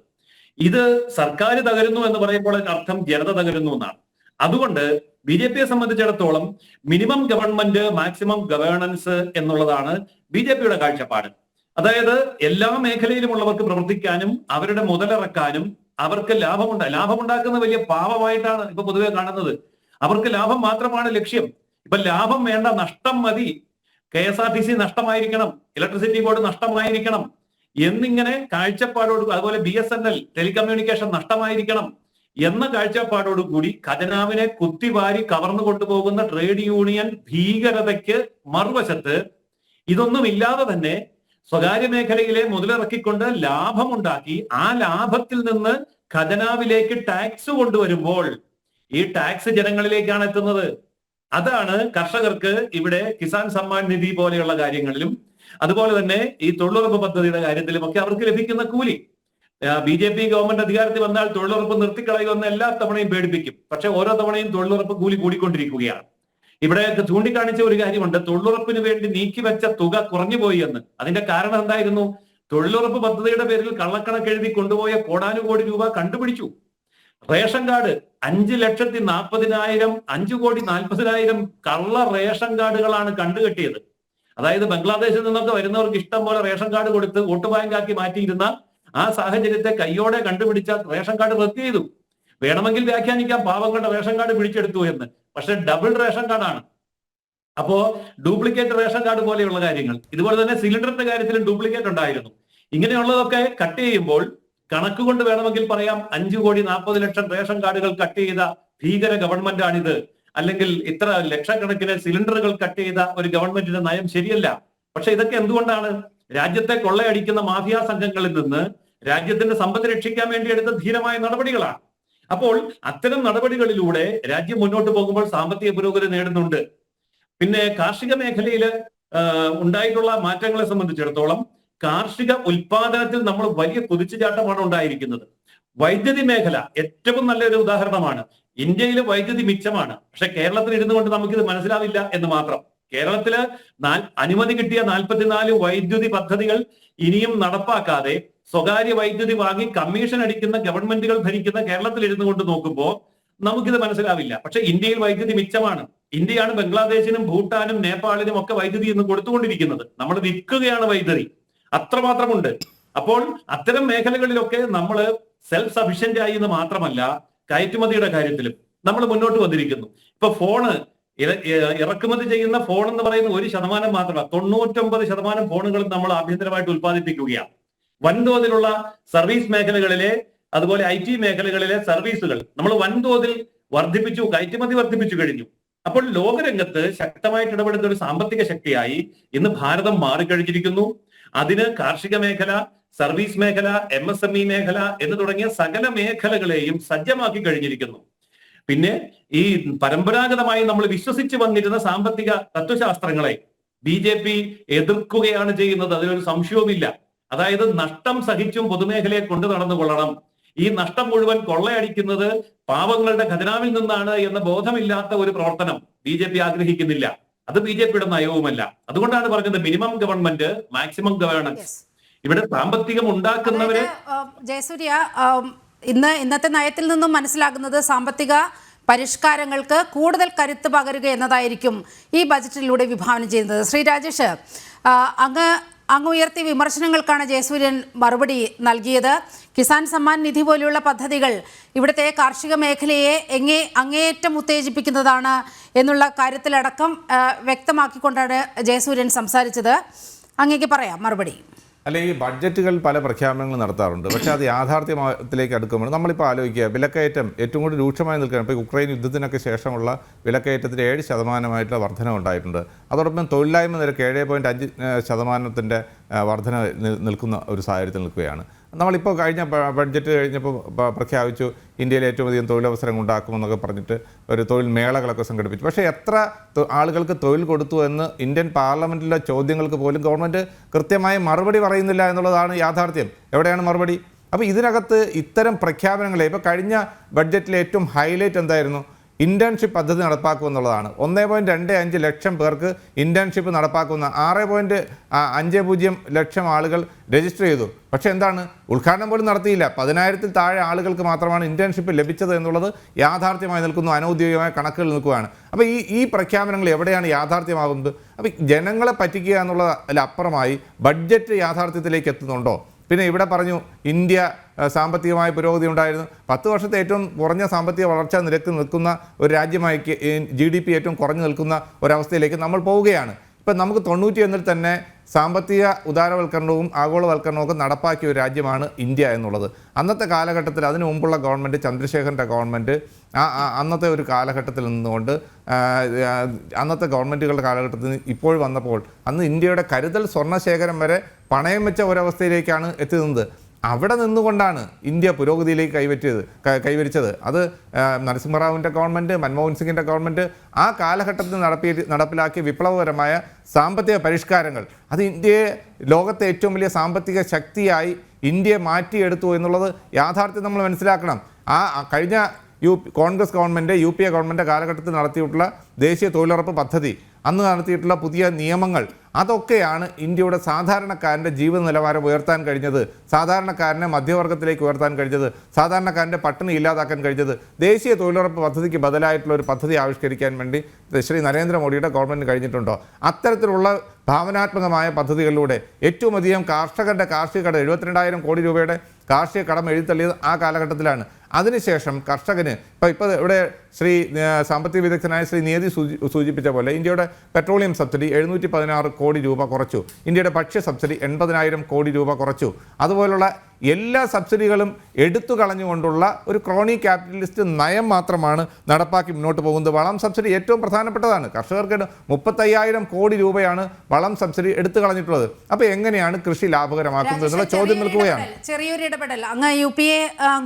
ഇത് സർക്കാർ തകരുന്നു എന്ന് പറയുമ്പോൾ അതിനർത്ഥം ജനത തകരുന്നു എന്നാണ്. അതുകൊണ്ട് BJPയെ സംബന്ധിച്ചിടത്തോളം മിനിമം ഗവൺമെന്റ് മാക്സിമം ഗവേണൻസ് എന്നുള്ളതാണ് BJPയുടെ കാഴ്ചപ്പാട്. അതായത് എല്ലാ മേഖലയിലുമുള്ളവർക്ക് പ്രവർത്തിക്കാനും അവരുടെ മുതലിറക്കാനും അവർക്ക് ലാഭമുണ്ടാക്കുന്ന വലിയ പാവമായിട്ടാണ് ഇപ്പൊ പൊതുവെ കാണുന്നത്. അവർക്ക് ലാഭം മാത്രമാണ് ലക്ഷ്യം. ഇപ്പൊ ലാഭം വേണ്ട, നഷ്ടം മതി. KSRTC നഷ്ടമായിരിക്കണം, ഇലക്ട്രിസിറ്റി ബോർഡ് നഷ്ടമായിരിക്കണം എന്നിങ്ങനെ കാഴ്ചപ്പാടോട്, അതുപോലെ BSNL ടെലികമ്മ്യൂണിക്കേഷൻ നഷ്ടമായിരിക്കണം എന്ന കാഴ്ചപ്പാടോടുകൂടി ഖജനാവിനെ കുത്തിവാരി കവർന്നു കൊണ്ടുപോകുന്ന ട്രേഡ് യൂണിയൻ ഭീകരതയ്ക്ക് മറുവശത്ത് ഇതൊന്നും ഇല്ലാതെ തന്നെ സ്വകാര്യ മേഖലയിലെ മുതലിറക്കിക്കൊണ്ട് ലാഭമുണ്ടാക്കി ആ ലാഭത്തിൽ നിന്ന് ഖജനാവിലേക്ക് ടാക്സ് കൊണ്ടുവരുമ്പോൾ ഈ ടാക്സ് ജനങ്ങളിലേക്കാണ് എത്തുന്നത്. അതാണ് കർഷകർക്ക് ഇവിടെ കിസാൻ സമ്മാൻ നിധി പോലെയുള്ള കാര്യങ്ങളിലും അതുപോലെ തന്നെ ഈ തൊഴിലുറപ്പ് പദ്ധതിയുടെ കാര്യത്തിലും ഒക്കെ അവർക്ക് ലഭിക്കുന്ന കൂലി. BJP ഗവൺമെന്റ് അധികാരത്തിൽ വന്നാൽ തൊഴിലുറപ്പ് നിർത്തിക്കളയുമെന്ന് എല്ലാ തവണയും പേടിപ്പിക്കും. പക്ഷെ ഓരോ തവണയും തൊഴിലുറപ്പ് കൂലി കൂടിക്കൊണ്ടിരിക്കുകയാണ്. ഇവിടെ ചൂണ്ടിക്കാണിച്ച ഒരു കാര്യമുണ്ട്, തൊഴിലുറപ്പിന് വേണ്ടി നീക്കിവെച്ച തുക കുറഞ്ഞുപോയി എന്ന്. അതിന്റെ കാരണം എന്തായിരുന്നു? തൊഴിലുറപ്പ് പദ്ധതിയുടെ പേരിൽ കള്ളക്കണക്ക് എഴുതി കൊണ്ടുപോയ കോടാനുകോടി രൂപ കണ്ടുപിടിച്ചു. റേഷൻ കാർഡ് 5,40,000 5,40,000 കള്ള റേഷൻ കാർഡുകളാണ് കണ്ടുകെട്ടിയത്. അതായത് ബംഗ്ലാദേശിൽ നിന്നൊക്കെ വരുന്നവർക്ക് ഇഷ്ടം പോലെ റേഷൻ കാർഡ് കൊടുത്ത് വോട്ട് ബാങ്കാക്കി മാറ്റിയിരുന്ന ആ സാഹചര്യത്തെ കയ്യോടെ കണ്ടുപിടിച്ച റേഷൻ കാർഡ് റദ്ദ് ചെയ്തു. വേണമെങ്കിൽ വ്യാഖ്യാനിക്കാം പാവങ്ങളുടെ റേഷൻ കാർഡ് പിടിച്ചെടുത്തു എന്ന്. പക്ഷെ ഡബിൾ റേഷൻ കാർഡാണ്. അപ്പോ ഡ്യൂപ്ലിക്കേറ്റ് റേഷൻ കാർഡ് പോലെയുള്ള കാര്യങ്ങൾ. ഇതുപോലെ തന്നെ സിലിണ്ടറിന്റെ കാര്യത്തിലും ഡ്യൂപ്ലിക്കേറ്റ് ഉണ്ടായിരുന്നു. ഇങ്ങനെയുള്ളതൊക്കെ കട്ട് ചെയ്യുമ്പോൾ കണക്ക് കൊണ്ട് വേണമെങ്കിൽ പറയാം 5,40,00,000 റേഷൻ കാർഡുകൾ കട്ട് ചെയ്ത ഭീകര ഗവൺമെന്റാണിത്, അല്ലെങ്കിൽ ഇത്ര ലക്ഷക്കണക്കിന് സിലിണ്ടറുകൾ കട്ട് ചെയ്ത ഒരു ഗവൺമെന്റിന്റെ നയം ശരിയല്ല. പക്ഷെ ഇതൊക്കെ എന്തുകൊണ്ടാണ്? രാജ്യത്തെ കൊള്ളയടിക്കുന്ന മാഫിയ സംഘങ്ങളിൽ നിന്ന് രാജ്യത്തിന്റെ സമ്പത്ത് രക്ഷിക്കാൻ വേണ്ടി എടുത്ത ധീരമായ നടപടികളാണ്. അപ്പോൾ അത്തരം നടപടികളിലൂടെ രാജ്യം മുന്നോട്ട് പോകുമ്പോൾ സാമ്പത്തിക പുരോഗതി നേടുന്നുണ്ട്. പിന്നെ കാർഷിക മേഖലയിൽ ഉണ്ടായിട്ടുള്ള മാറ്റങ്ങളെ സംബന്ധിച്ചിടത്തോളം കാർഷിക ഉൽപാദനത്തിൽ നമ്മൾ വലിയ കുതിച്ചുചാട്ടമാണ് ഉണ്ടായിരിക്കുന്നത്. വൈദ്യുതി മേഖല ഏറ്റവും നല്ലൊരു ഉദാഹരണമാണ്. ഇന്ത്യയിലെ വൈദ്യുതി മിച്ചമാണ്, പക്ഷെ കേരളത്തിൽ ഇരുന്നു കൊണ്ട് നമുക്കിത് മനസ്സിലാവില്ല എന്ന് മാത്രം. കേരളത്തില് അനുമതി കിട്ടിയ 44 വൈദ്യുതി പദ്ധതികൾ ഇനിയും നടപ്പാക്കാതെ സ്വകാര്യ വൈദ്യുതി വാങ്ങി കമ്മീഷൻ അടിക്കുന്ന ഗവൺമെന്റുകൾ ഭരിക്കുന്ന കേരളത്തിൽ ഇരുന്നു കൊണ്ട് നോക്കുമ്പോൾ നമുക്കിത് മനസ്സിലാവില്ല. പക്ഷെ ഇന്ത്യയിൽ വൈദ്യുതി മിച്ചമാണ്. ഇന്ത്യയാണ് ബംഗ്ലാദേശിനും ഭൂട്ടാനും നേപ്പാളിനും ഒക്കെ വൈദ്യുതി ഇന്ന് കൊടുത്തുകൊണ്ടിരിക്കുന്നത്. നമ്മൾ വിൽക്കുകയാണ് വൈദ്യുതി, അത്രമാത്രമുണ്ട്. അപ്പോൾ അത്തരം മേഖലകളിലൊക്കെ നമ്മൾ സെൽഫ് സഫിഷ്യന്റ് ആയി എന്ന് മാത്രമല്ല, കയറ്റുമതിയുടെ കാര്യത്തിലും നമ്മൾ മുന്നോട്ട് വന്നിരിക്കുന്നു. ഇപ്പൊ ഫോണ് ഇറക്കുമതി ചെയ്യുന്ന ഫോൺ എന്ന് പറയുന്ന 1% മാത്രമല്ല, 99% ഫോണുകളും നമ്മൾ ആഭ്യന്തരമായിട്ട് ഉത്പാദിപ്പിക്കുകയാണ്. വൻതോതിലുള്ള സർവീസ് മേഖലകളിലെ, അതുപോലെ IT മേഖലകളിലെ സർവീസുകൾ നമ്മൾ വൻതോതിൽ വർദ്ധിപ്പിച്ചു, കയറ്റുമതി വർദ്ധിപ്പിച്ചു കഴിഞ്ഞു. അപ്പോൾ ലോകരംഗത്ത് ശക്തമായിട്ട് ഇടപെടുന്ന ഒരു സാമ്പത്തിക ശക്തിയായി ഇന്ന് ഭാരതം മാറിക്കഴിഞ്ഞിരിക്കുന്നു. അതിന് കാർഷിക മേഖല, സർവീസ് മേഖല, MSME മേഖല എന്ന് തുടങ്ങിയ സകല മേഖലകളെയും സജ്ജമാക്കി കഴിഞ്ഞിരിക്കുന്നു. പിന്നെ ഈ പരമ്പരാഗതമായി നമ്മൾ വിശ്വസിച്ച് വന്നിരുന്ന സാമ്പത്തിക തത്വശാസ്ത്രങ്ങളെ BJP എതിർക്കുകയാണ് ചെയ്യുന്നത്, അതിലൊരു സംശയവുമില്ല. അതായത് നഷ്ടം സഹിച്ചും പൊതുമേഖലയെ കൊണ്ടു നടന്നുകൊള്ളണം, ഈ നഷ്ടം മുഴുവൻ കൊള്ളയടിക്കുന്നത് പാവങ്ങളുടെ ഖജനാവിൽ നിന്നാണ് എന്ന ബോധമില്ലാത്ത ഒരു പ്രവർത്തനം BJP ആഗ്രഹിക്കുന്നില്ല. അത് BJPയുടെ നയവുമല്ല. അതുകൊണ്ടാണ് പറഞ്ഞത് മിനിമം ഗവൺമെന്റ് മാക്സിമം ഗവേണൻസ്. ഇവിടെ സാമ്പത്തികം ഉണ്ടാക്കുന്നവരെ ജയസൂര്യ, ഇന്നത്തെ നയത്തിൽ നിന്നും മനസ്സിലാകുന്നത് സാമ്പത്തിക പരിഷ്കാരങ്ങൾക്ക് കൂടുതൽ കരുത്ത് പകരുക എന്നതായിരിക്കും ഈ ബജറ്റിലൂടെ വിഭാവനം ചെയ്യുന്നത്. ശ്രീ രാജേഷ്, അങ്ങ് ഉയർത്തിയ വിമർശനങ്ങൾക്കാണ് ജയസൂര്യൻ മറുപടി നൽകിയത്. കിസാൻ സമ്മാൻ നിധി പോലെയുള്ള പദ്ധതികൾ ഇവിടുത്തെ കാർഷിക മേഖലയെ അങ്ങേയറ്റം ഉത്തേജിപ്പിക്കുന്നതാണ് എന്നുള്ള കാര്യത്തിലടക്കം വ്യക്തമാക്കിക്കൊണ്ടാണ് ജയസൂര്യൻ സംസാരിച്ചത്. അങ്ങേക്ക് പറയാം മറുപടി. അല്ലെ, ഈ ബഡ്ജറ്റുകൾ പല പ്രഖ്യാപനങ്ങൾ നടത്താറുണ്ട്, പക്ഷേ അത് യാഥാർത്ഥ്യത്തിലേക്ക് അടുക്കുമ്പോൾ നമ്മളിപ്പോൾ ആലോചിക്കുക, വിലക്കയറ്റം ഏറ്റവും കൂടുതൽ രൂക്ഷമായി നിൽക്കുകയാണ്. ഇപ്പോൾ യുക്രൈൻ യുദ്ധത്തിനൊക്കെ ശേഷമുള്ള വിലക്കയറ്റത്തിന് 7% വർധന ഉണ്ടായിട്ടുണ്ട്. അതോടൊപ്പം തൊഴിലില്ലായ്മ നിരക്ക് 7.5% വർധന നിൽക്കുന്ന ഒരു സാഹചര്യത്തിൽ നിൽക്കുകയാണ്. നമ്മളിപ്പോൾ കഴിഞ്ഞ ബഡ്ജറ്റ് കഴിഞ്ഞപ്പോൾ പ്രഖ്യാപിച്ചു ഇന്ത്യയിൽ ഏറ്റവും അധികം തൊഴിലവസരങ്ങൾ ഉണ്ടാക്കുമെന്നൊക്കെ പറഞ്ഞിട്ട് ഒരു തൊഴിൽ മേളകളൊക്കെ സംഘടിപ്പിച്ചു. പക്ഷേ എത്ര ആളുകൾക്ക് തൊഴിൽ കൊടുത്തു എന്ന് ഇന്ത്യൻ പാർലമെൻറ്റിലെ ചോദ്യങ്ങൾക്ക് പോലും ഗവൺമെൻറ് കൃത്യമായി മറുപടി പറയുന്നില്ല എന്നുള്ളതാണ് യാഥാർത്ഥ്യം. എവിടെയാണ് മറുപടി? അപ്പോൾ ഇതിനകത്ത് ഇത്തരം പ്രഖ്യാപനങ്ങളെ, ഇപ്പോൾ കഴിഞ്ഞ ബഡ്ജറ്റിലെ ഏറ്റവും ഹൈലൈറ്റ് എന്തായിരുന്നു? ഇൻറ്റേൺഷിപ്പ് പദ്ധതി നടപ്പാക്കുമെന്നുള്ളതാണ്. 1.25 ലക്ഷം പേർക്ക് ഇൻറ്റേൺഷിപ്പ് നടപ്പാക്കുന്ന 6.50 ലക്ഷം ആളുകൾ രജിസ്റ്റർ ചെയ്തു. പക്ഷേ എന്താണ്, ഉദ്ഘാടനം പോലും നടത്തിയില്ല. 10,000-ൽ താഴെ ആളുകൾക്ക് മാത്രമാണ് ഇൻറ്റേൺഷിപ്പ് ലഭിച്ചത് എന്നുള്ളത് യാഥാർത്ഥ്യമായി നിൽക്കുന്നു, അനൗദ്യോഗികമായ കണക്കുകൾ നിൽക്കുകയാണ്. അപ്പോൾ ഈ പ്രഖ്യാപനങ്ങൾ എവിടെയാണ് യാഥാർത്ഥ്യമാകുന്നത്? അപ്പോൾ ജനങ്ങളെ പറ്റിക്കുക എന്നുള്ളതിലപ്പുറമായി ബഡ്ജറ്റ് യാഥാർത്ഥ്യത്തിലേക്ക് എത്തുന്നുണ്ടോ? പിന്നെ ഇവിടെ പറഞ്ഞു ഇന്ത്യ സാമ്പത്തികമായ പുരോഗതി ഉണ്ടായിരുന്നു. 10 വർഷത്തെ ഏറ്റവും കുറഞ്ഞ സാമ്പത്തിക വളർച്ചാ നിരക്ക് നിൽക്കുന്ന ഒരു രാജ്യമായി GDP ഏറ്റവും കുറഞ്ഞു നിൽക്കുന്ന ഒരവസ്ഥയിലേക്ക് നമ്മൾ പോവുകയാണ്. ഇപ്പം നമുക്ക് 91-ൽ തന്നെ സാമ്പത്തിക ഉദാരവൽക്കരണവും ആഗോളവൽക്കരണവും ഒക്കെ നടപ്പാക്കിയ ഒരു രാജ്യമാണ് ഇന്ത്യ എന്നുള്ളത്. അന്നത്തെ കാലഘട്ടത്തിൽ, അതിനു മുമ്പുള്ള ഗവൺമെൻറ്, ചന്ദ്രശേഖരൻ്റെ ഗവൺമെൻറ്, അന്നത്തെ ഒരു കാലഘട്ടത്തിൽ നിന്നുകൊണ്ട് അന്നത്തെ ഗവൺമെൻറ്റുകളുടെ കാലഘട്ടത്തിൽ ഇപ്പോൾ വന്നപ്പോൾ അന്ന് ഇന്ത്യയുടെ കരുതൽ സ്വർണ്ണശേഖരം വരെ പണയം വെച്ച ഒരവസ്ഥയിലേക്കാണ് എത്തുന്നത്. അവിടെ നിന്നുകൊണ്ടാണ് ഇന്ത്യ പുരോഗതിയിലേക്ക് കൈവരിച്ചത്. അത് നരസിംഹറാവുവിൻ്റെ ഗവൺമെൻറ്, മൻമോഹൻ സിംഗിൻ്റെ ഗവൺമെൻറ് ആ കാലഘട്ടത്തിൽ നടപ്പിലാക്കിയ വിപ്ലവകരമായ സാമ്പത്തിക പരിഷ്കാരങ്ങൾ അത് ഇന്ത്യയെ ലോകത്തെ ഏറ്റവും വലിയ സാമ്പത്തിക ശക്തിയായി ഇന്ത്യയെ മാറ്റിയെടുത്തു എന്നുള്ളത് യാഥാർത്ഥ്യം നമ്മൾ മനസ്സിലാക്കണം. കഴിഞ്ഞ കോൺഗ്രസ് ഗവൺമെൻറ്, UPA ഗവൺമെൻറ് കാലഘട്ടത്തിൽ നടത്തിയിട്ടുള്ള ദേശീയ തൊഴിലുറപ്പ് പദ്ധതി, അന്ന് നടത്തിയിട്ടുള്ള പുതിയ നിയമങ്ങൾ, അതൊക്കെയാണ് ഇന്ത്യയുടെ സാധാരണക്കാരൻ്റെ ജീവിത നിലവാരം ഉയർത്താൻ കഴിഞ്ഞത്, സാധാരണക്കാരനെ മധ്യവർഗത്തിലേക്ക് ഉയർത്താൻ കഴിഞ്ഞത്, സാധാരണക്കാരൻ്റെ പട്ടിണി ഇല്ലാതാക്കാൻ കഴിഞ്ഞത്. ദേശീയ തൊഴിലുറപ്പ് പദ്ധതിക്ക് ബദലായിട്ടുള്ള ഒരു പദ്ധതി ആവിഷ്കരിക്കാൻ വേണ്ടി ശ്രീ നരേന്ദ്രമോദിയുടെ ഗവൺമെൻറ് കഴിഞ്ഞിട്ടുണ്ടോ? അത്തരത്തിലുള്ള ഭാവനാത്മകമായ പദ്ധതികളിലൂടെ ഏറ്റവും അധികം കർഷകരുടെ കാർഷിക കടം 72,000 കോടി രൂപയുടെ കാർഷിക കടം എഴുതിത്തള്ളിയത് ആ കാലഘട്ടത്തിലാണ്. അതിനുശേഷം കർഷകന് ഇപ്പോൾ ഇവിടെ ശ്രീ സാമ്പത്തിക വിദഗ്ധനായ ശ്രീ നിയതി സൂചിപ്പിച്ച പോലെ ഇന്ത്യയുടെ പെട്രോളിയം സബ്സിഡി 716 കോടി രൂപ കുറച്ചു, ഇന്ത്യയുടെ ഭക്ഷ്യ സബ്സിഡി 80,000 കോടി രൂപ കുറച്ചു. അതുപോലുള്ള എല്ലാ സബ്സിഡികളും എടുത്തു കളഞ്ഞുകൊണ്ടുള്ള ഒരു ക്രോണി ക്യാപിറ്റലിസ്റ്റ് നയം മാത്രമാണ് നടപ്പാക്കി മുന്നോട്ട് പോകുന്നത്. വളം സബ്സിഡി ഏറ്റവും പ്രധാനപ്പെട്ടതാണ്. കർഷകർക്ക് 35,000 കോടി രൂപയാണ് വളം സബ്സിഡി എടുത്തു കളഞ്ഞിട്ടുള്ളത്. അപ്പോൾ എങ്ങനെയാണ് കൃഷി ലാഭകരമാക്കുന്നത് എന്നുള്ള ചോദ്യം നിൽക്കുകയാണ്. ചെറിയൊരു ഇടപെടൽ അങ്ങ് UPA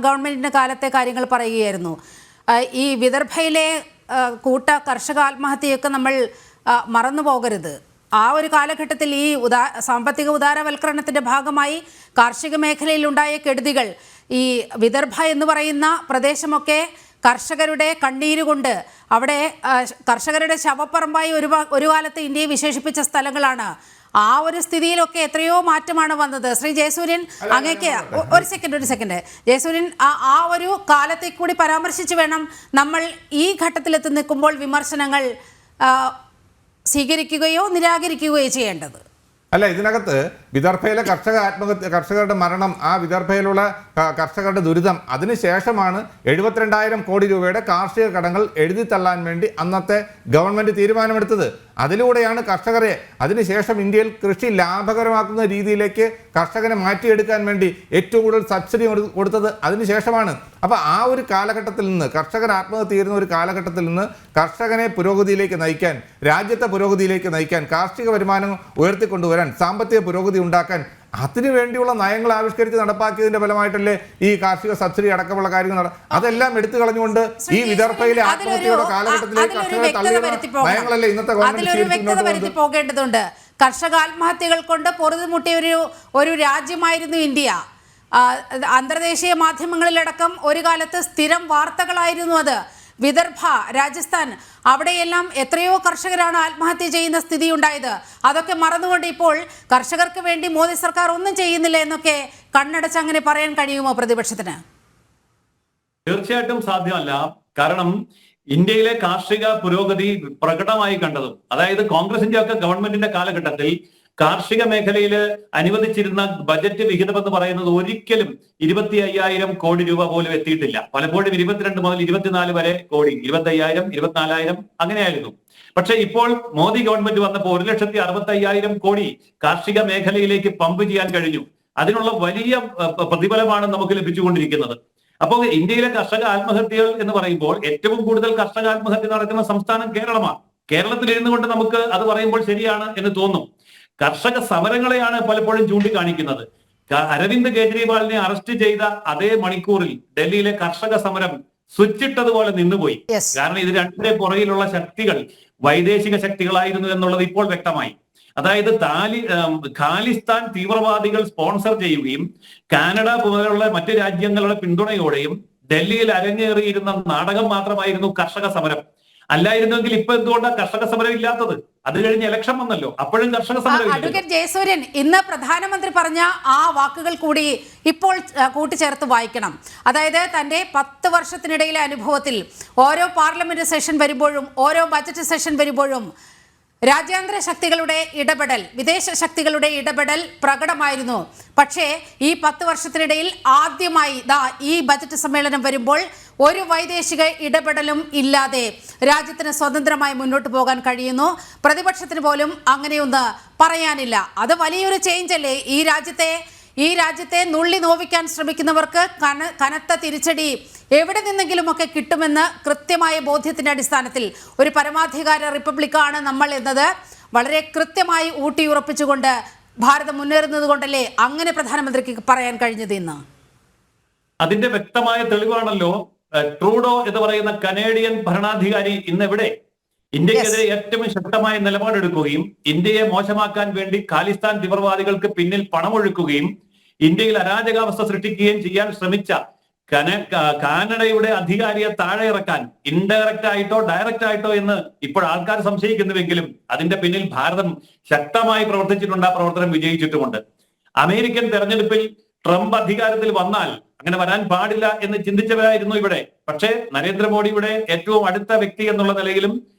ഗവൺമെന്റിന്റെ കാലത്തെ കാര്യങ്ങൾ പറയുകയായിരുന്നു. ഈ വിദർഭയിലെ കൂട്ട കർഷക ആത്മഹത്യയൊക്കെ നമ്മൾ മറന്നു പോകരുത്. ആ ഒരു കാലഘട്ടത്തിൽ ഈ സാമ്പത്തിക ഉദാരവൽക്കരണത്തിന്റെ ഭാഗമായി കാർഷിക മേഖലയിൽ ഉണ്ടായ കെടുതികൾ, ഈ വിദർഭ എന്ന് പറയുന്ന പ്രദേശമൊക്കെ കർഷകരുടെ കണ്ണീരുകൊണ്ട്, അവിടെ കർഷകരുടെ ശവപ്പറമ്പായി ഒരു കാലത്ത് ഇന്ത്യയെ വിശേഷിപ്പിച്ച സ്ഥലങ്ങളാണ്. ആ ഒരു സ്ഥിതിയിലൊക്കെ എത്രയോ മാറ്റമാണ് വന്നത്. ശ്രീ ജയസൂര്യൻ, അങ്ങേക്ക് ഒരു സെക്കൻഡ് ജയസൂര്യൻ, ആ ഒരു കാലത്തെ കൂടി പരാമർശിച്ച് വേണം നമ്മൾ ഈ ഘട്ടത്തിലെത്തി നിൽക്കുമ്പോൾ വിമർശനങ്ങൾ സ്വീകരിക്കുകയോ നിരാകരിക്കുകയോ ചെയ്യേണ്ടത്. അല്ല, ഇതിനകത്ത് വിദർഭയിലെ കർഷകരുടെ മരണം, ആ വിദർഭയിലുള്ള കർഷകരുടെ ദുരിതം, അതിനുശേഷമാണ് 72,000 കോടി രൂപയുടെ കാർഷിക കടങ്ങൾ എഴുതിത്തള്ളാൻ വേണ്ടി അന്നത്തെ ഗവൺമെന്റ് തീരുമാനമെടുത്തത്. അതിലൂടെയാണ് കർഷകരെ അതിനുശേഷം ഇന്ത്യയിൽ കൃഷി ലാഭകരമാക്കുന്ന രീതിയിലേക്ക് കർഷകനെ മാറ്റിയെടുക്കാൻ വേണ്ടി ഏറ്റവും കൂടുതൽ സബ്സിഡി കൊടുത്തത് അതിനുശേഷമാണ്. അപ്പോൾ ആ ഒരു കാലഘട്ടത്തിൽ നിന്ന്, കർഷകർ ആത്മഹത്യ ചെയ്യുന്ന ഒരു കാലഘട്ടത്തിൽ നിന്ന് കർഷകനെ പുരോഗതിയിലേക്ക് നയിക്കാൻ, രാജ്യത്തെ പുരോഗതിയിലേക്ക് നയിക്കാൻ, കാർഷിക വരുമാനം ഉയർത്തിക്കൊണ്ടുവരാൻ, സാമ്പത്തിക പുരോഗതി ഉണ്ടാക്കാൻ അതിനു വേണ്ടിയുള്ള നയങ്ങൾ ആവിഷ്കരിച്ച് നടപ്പാക്കിയതിന്റെ ഫലമായിട്ടല്ലേ ഈ കാർഷിക സബ്സിഡി അടക്കമുള്ള കാര്യങ്ങൾ. അതെല്ലാം എടുത്തു കളഞ്ഞുകൊണ്ട് ഈ വിദർഭയിലെ ആത്മഹത്യയുടെ കാലഘട്ടത്തിലേക്ക് കർഷകരെ തള്ളിയുള്ള നയങ്ങളല്ലേ ഇന്നത്തെ ഗവൺമെന്റ് പോകേണ്ടതുണ്ട്. കർഷക ആത്മഹത്യകൾ കൊണ്ട് പൊറുതുമുട്ടിയ ഒരു രാജ്യമായിരുന്നു ഇന്ത്യ. അന്തർദേശീയ മാധ്യമങ്ങളിലടക്കം ഒരു കാലത്ത് സ്ഥിരം വാർത്തകളായിരുന്നു അത്. വിദർഭ, രാജസ്ഥാൻ, അവിടെയെല്ലാം എത്രയോ കർഷകരാണ് ആത്മഹത്യ ചെയ്യുന്ന സ്ഥിതി ഉണ്ടായത്. അതൊക്കെ മറന്നുകൊണ്ട് ഇപ്പോൾ കർഷകർക്ക് വേണ്ടി മോദി സർക്കാർ ഒന്നും ചെയ്യുന്നില്ല എന്നൊക്കെ കണ്ണടച്ച് അങ്ങനെ പറയാൻ കഴിയുമോ പ്രതിപക്ഷത്തിന്? തീർച്ചയായിട്ടും സാധ്യമല്ല. കാരണം ഇന്ത്യയിലെ കാർഷിക പുരോഗതി പ്രകടമായി കണ്ടതും, അതായത് കോൺഗ്രസിന്റെ ഒക്കെ ഗവൺമെന്റിന്റെ കാലഘട്ടത്തിൽ കാർഷിക മേഖലയിൽ അനുവദിച്ചിരുന്ന ബജറ്റ് വിഹിതം എന്ന് പറയുന്നത് ഒരിക്കലും 25,000 കോടി രൂപ പോലും എത്തിയിട്ടില്ല. പലപ്പോഴും 22 മുതൽ 24 വരെ കോടി, 25,000, 24,000 അങ്ങനെയായിരുന്നു. പക്ഷെ ഇപ്പോൾ മോദി ഗവൺമെന്റ് വന്നപ്പോൾ 1,65,000 കോടി കാർഷിക മേഖലയിലേക്ക് പമ്പ് ചെയ്യാൻ കഴിഞ്ഞു. അതിനുള്ള വലിയ പ്രതിഫലമാണ് നമുക്ക് ലഭിച്ചുകൊണ്ടിരിക്കുന്നത്. അപ്പോൾ ഇന്ത്യയിലെ കർഷക ആത്മഹത്യകൾ എന്ന് പറയുമ്പോൾ ഏറ്റവും കൂടുതൽ കർഷക ആത്മഹത്യ നടക്കുന്ന സംസ്ഥാനം കേരളമാണ്. കേരളത്തിൽ ഇരുന്നു കൊണ്ട് നമുക്ക് അത് പറയുമ്പോൾ ശരിയാണ് എന്ന് തോന്നും. കർഷക സമരങ്ങളെയാണ് പലപ്പോഴും ചൂണ്ടിക്കാണിക്കുന്നത്. അരവിന്ദ് കെജ്രിവാളിനെ അറസ്റ്റ് ചെയ്ത അതേ മണിക്കൂറിൽ ഡൽഹിയിലെ കർഷക സമരം സ്വിച്ചിട്ടതുപോലെ നിന്നുപോയി. കാരണം ഇത് രണ്ടിന്റെ പുറകിലുള്ള ശക്തികൾ വൈദേശിക ശക്തികളായിരുന്നു എന്നുള്ളത് ഇപ്പോൾ വ്യക്തമായി. അതായത് ഖാലിസ്ഥാൻ തീവ്രവാദികൾ സ്പോൺസർ ചെയ്യുകയും കാനഡ പോലുള്ള മറ്റു രാജ്യങ്ങളുടെ പിന്തുണയോടെയും ഡൽഹിയിൽ അരങ്ങേറിയിരുന്ന നാടകം മാത്രമായിരുന്നു കർഷക സമരം. അല്ലായിരുന്നെങ്കിൽ ഇപ്പൊ എന്തുകൊണ്ടാണ് കർഷക സമരം ഇല്ലാത്തത്? അത് കഴിഞ്ഞ് ഇലക്ഷൻ വന്നല്ലോ, അപ്പോഴും കർഷക സമരം. അഡ്വക്കേറ്റ് ജയസൂര്യൻ, ഇന്ന് പ്രധാനമന്ത്രി പറഞ്ഞ ആ വാക്കുകൾ കൂടി ഇപ്പോൾ കൂട്ടിച്ചേർത്ത് വായിക്കണം. അതായത് തന്റെ 10 വർഷത്തിനിടയിലെ അനുഭവത്തിൽ ഓരോ പാർലമെന്റ് സെഷൻ വരുമ്പോഴും, ഓരോ ബജറ്റ് സെഷൻ വരുമ്പോഴും രാജ്യാന്തര ശക്തികളുടെ ഇടപെടൽ, വിദേശ ശക്തികളുടെ ഇടപെടൽ പ്രകടമായിരുന്നു. പക്ഷേ ഈ 10 വർഷത്തിനിടയിൽ ആദ്യമായി ഈ ബജറ്റ് സമ്മേളനം വരുമ്പോൾ ഒരു വൈദേശിക ഇടപെടലും ഇല്ലാതെ രാജ്യത്തിന് സ്വതന്ത്രമായി മുന്നോട്ട് പോകാൻ കഴിയുന്നു. പ്രതിപക്ഷത്തിന് പോലും അങ്ങനെയൊന്ന് പറയാനില്ല. അത് വലിയൊരു ചേഞ്ച് അല്ലേ? ഈ രാജ്യത്തെ നുള്ളി നോവിക്കാൻ ശ്രമിക്കുന്നവർക്ക് കനത്ത തിരിച്ചടി എവിടെ നിന്നെങ്കിലുമൊക്കെ കിട്ടുമെന്ന് കൃത്യമായ ബോധ്യത്തിന്റെ അടിസ്ഥാനത്തിൽ ഒരു പരമാധികാര റിപ്പബ്ലിക്കാണ് നമ്മൾ എന്നത് വളരെ കൃത്യമായി ഊട്ടിയുറപ്പിച്ചുകൊണ്ട് ഭാരതം മുന്നേറുന്നത് കൊണ്ടല്ലേ അങ്ങനെ പ്രധാനമന്ത്രിക്ക് പറയാൻ കഴിഞ്ഞത് ഇന്ന്? അതിന്റെ വ്യക്തമായ തെളിവാണല്ലോ ട്രൂഡോ എന്ന് പറയുന്ന കനേഡിയൻ ഭരണാധികാരി ഇന്ന് എവിടെ? ഇന്ത്യക്കെതിരെ ഏറ്റവും ശക്തമായ നിലപാടെടുക്കുകയും ഇന്ത്യയെ മോശമാക്കാൻ വേണ്ടി ഖാലിസ്ഥാൻ തീവ്രവാദികൾക്ക് പിന്നിൽ പണമൊഴുക്കുകയും ഇന്ത്യയിൽ അരാജകാവസ്ഥ സൃഷ്ടിക്കുകയും ചെയ്യാൻ ശ്രമിച്ച കാനഡയുടെ അധികാരിയെ താഴെ ഇറക്കാൻ ഇൻഡയറക്റ്റ് ആയിട്ടോ ഡയറക്റ്റ് ആയിട്ടോ എന്ന് ഇപ്പോൾ ആൾക്കാർ സംശയിക്കുന്നുവെങ്കിലും അതിന്റെ പിന്നിൽ ഭാരതം ശക്തമായി പ്രവർത്തിച്ചിട്ടുണ്ട്. ആ പ്രവർത്തനം വിജയിച്ചിട്ടുമുണ്ട്. അമേരിക്കൻ തെരഞ്ഞെടുപ്പിൽ ട്രംപ് അധികാരത്തിൽ വന്നാൽ അങ്ങനെ വരാൻ പാടില്ല എന്ന് ചിന്തിച്ചവരായിരുന്നു ഇവിടെ. പക്ഷേ നരേന്ദ്രമോദിയുടെ ഏറ്റവും അടുത്ത വ്യക്തി എന്നുള്ള നിലയിലും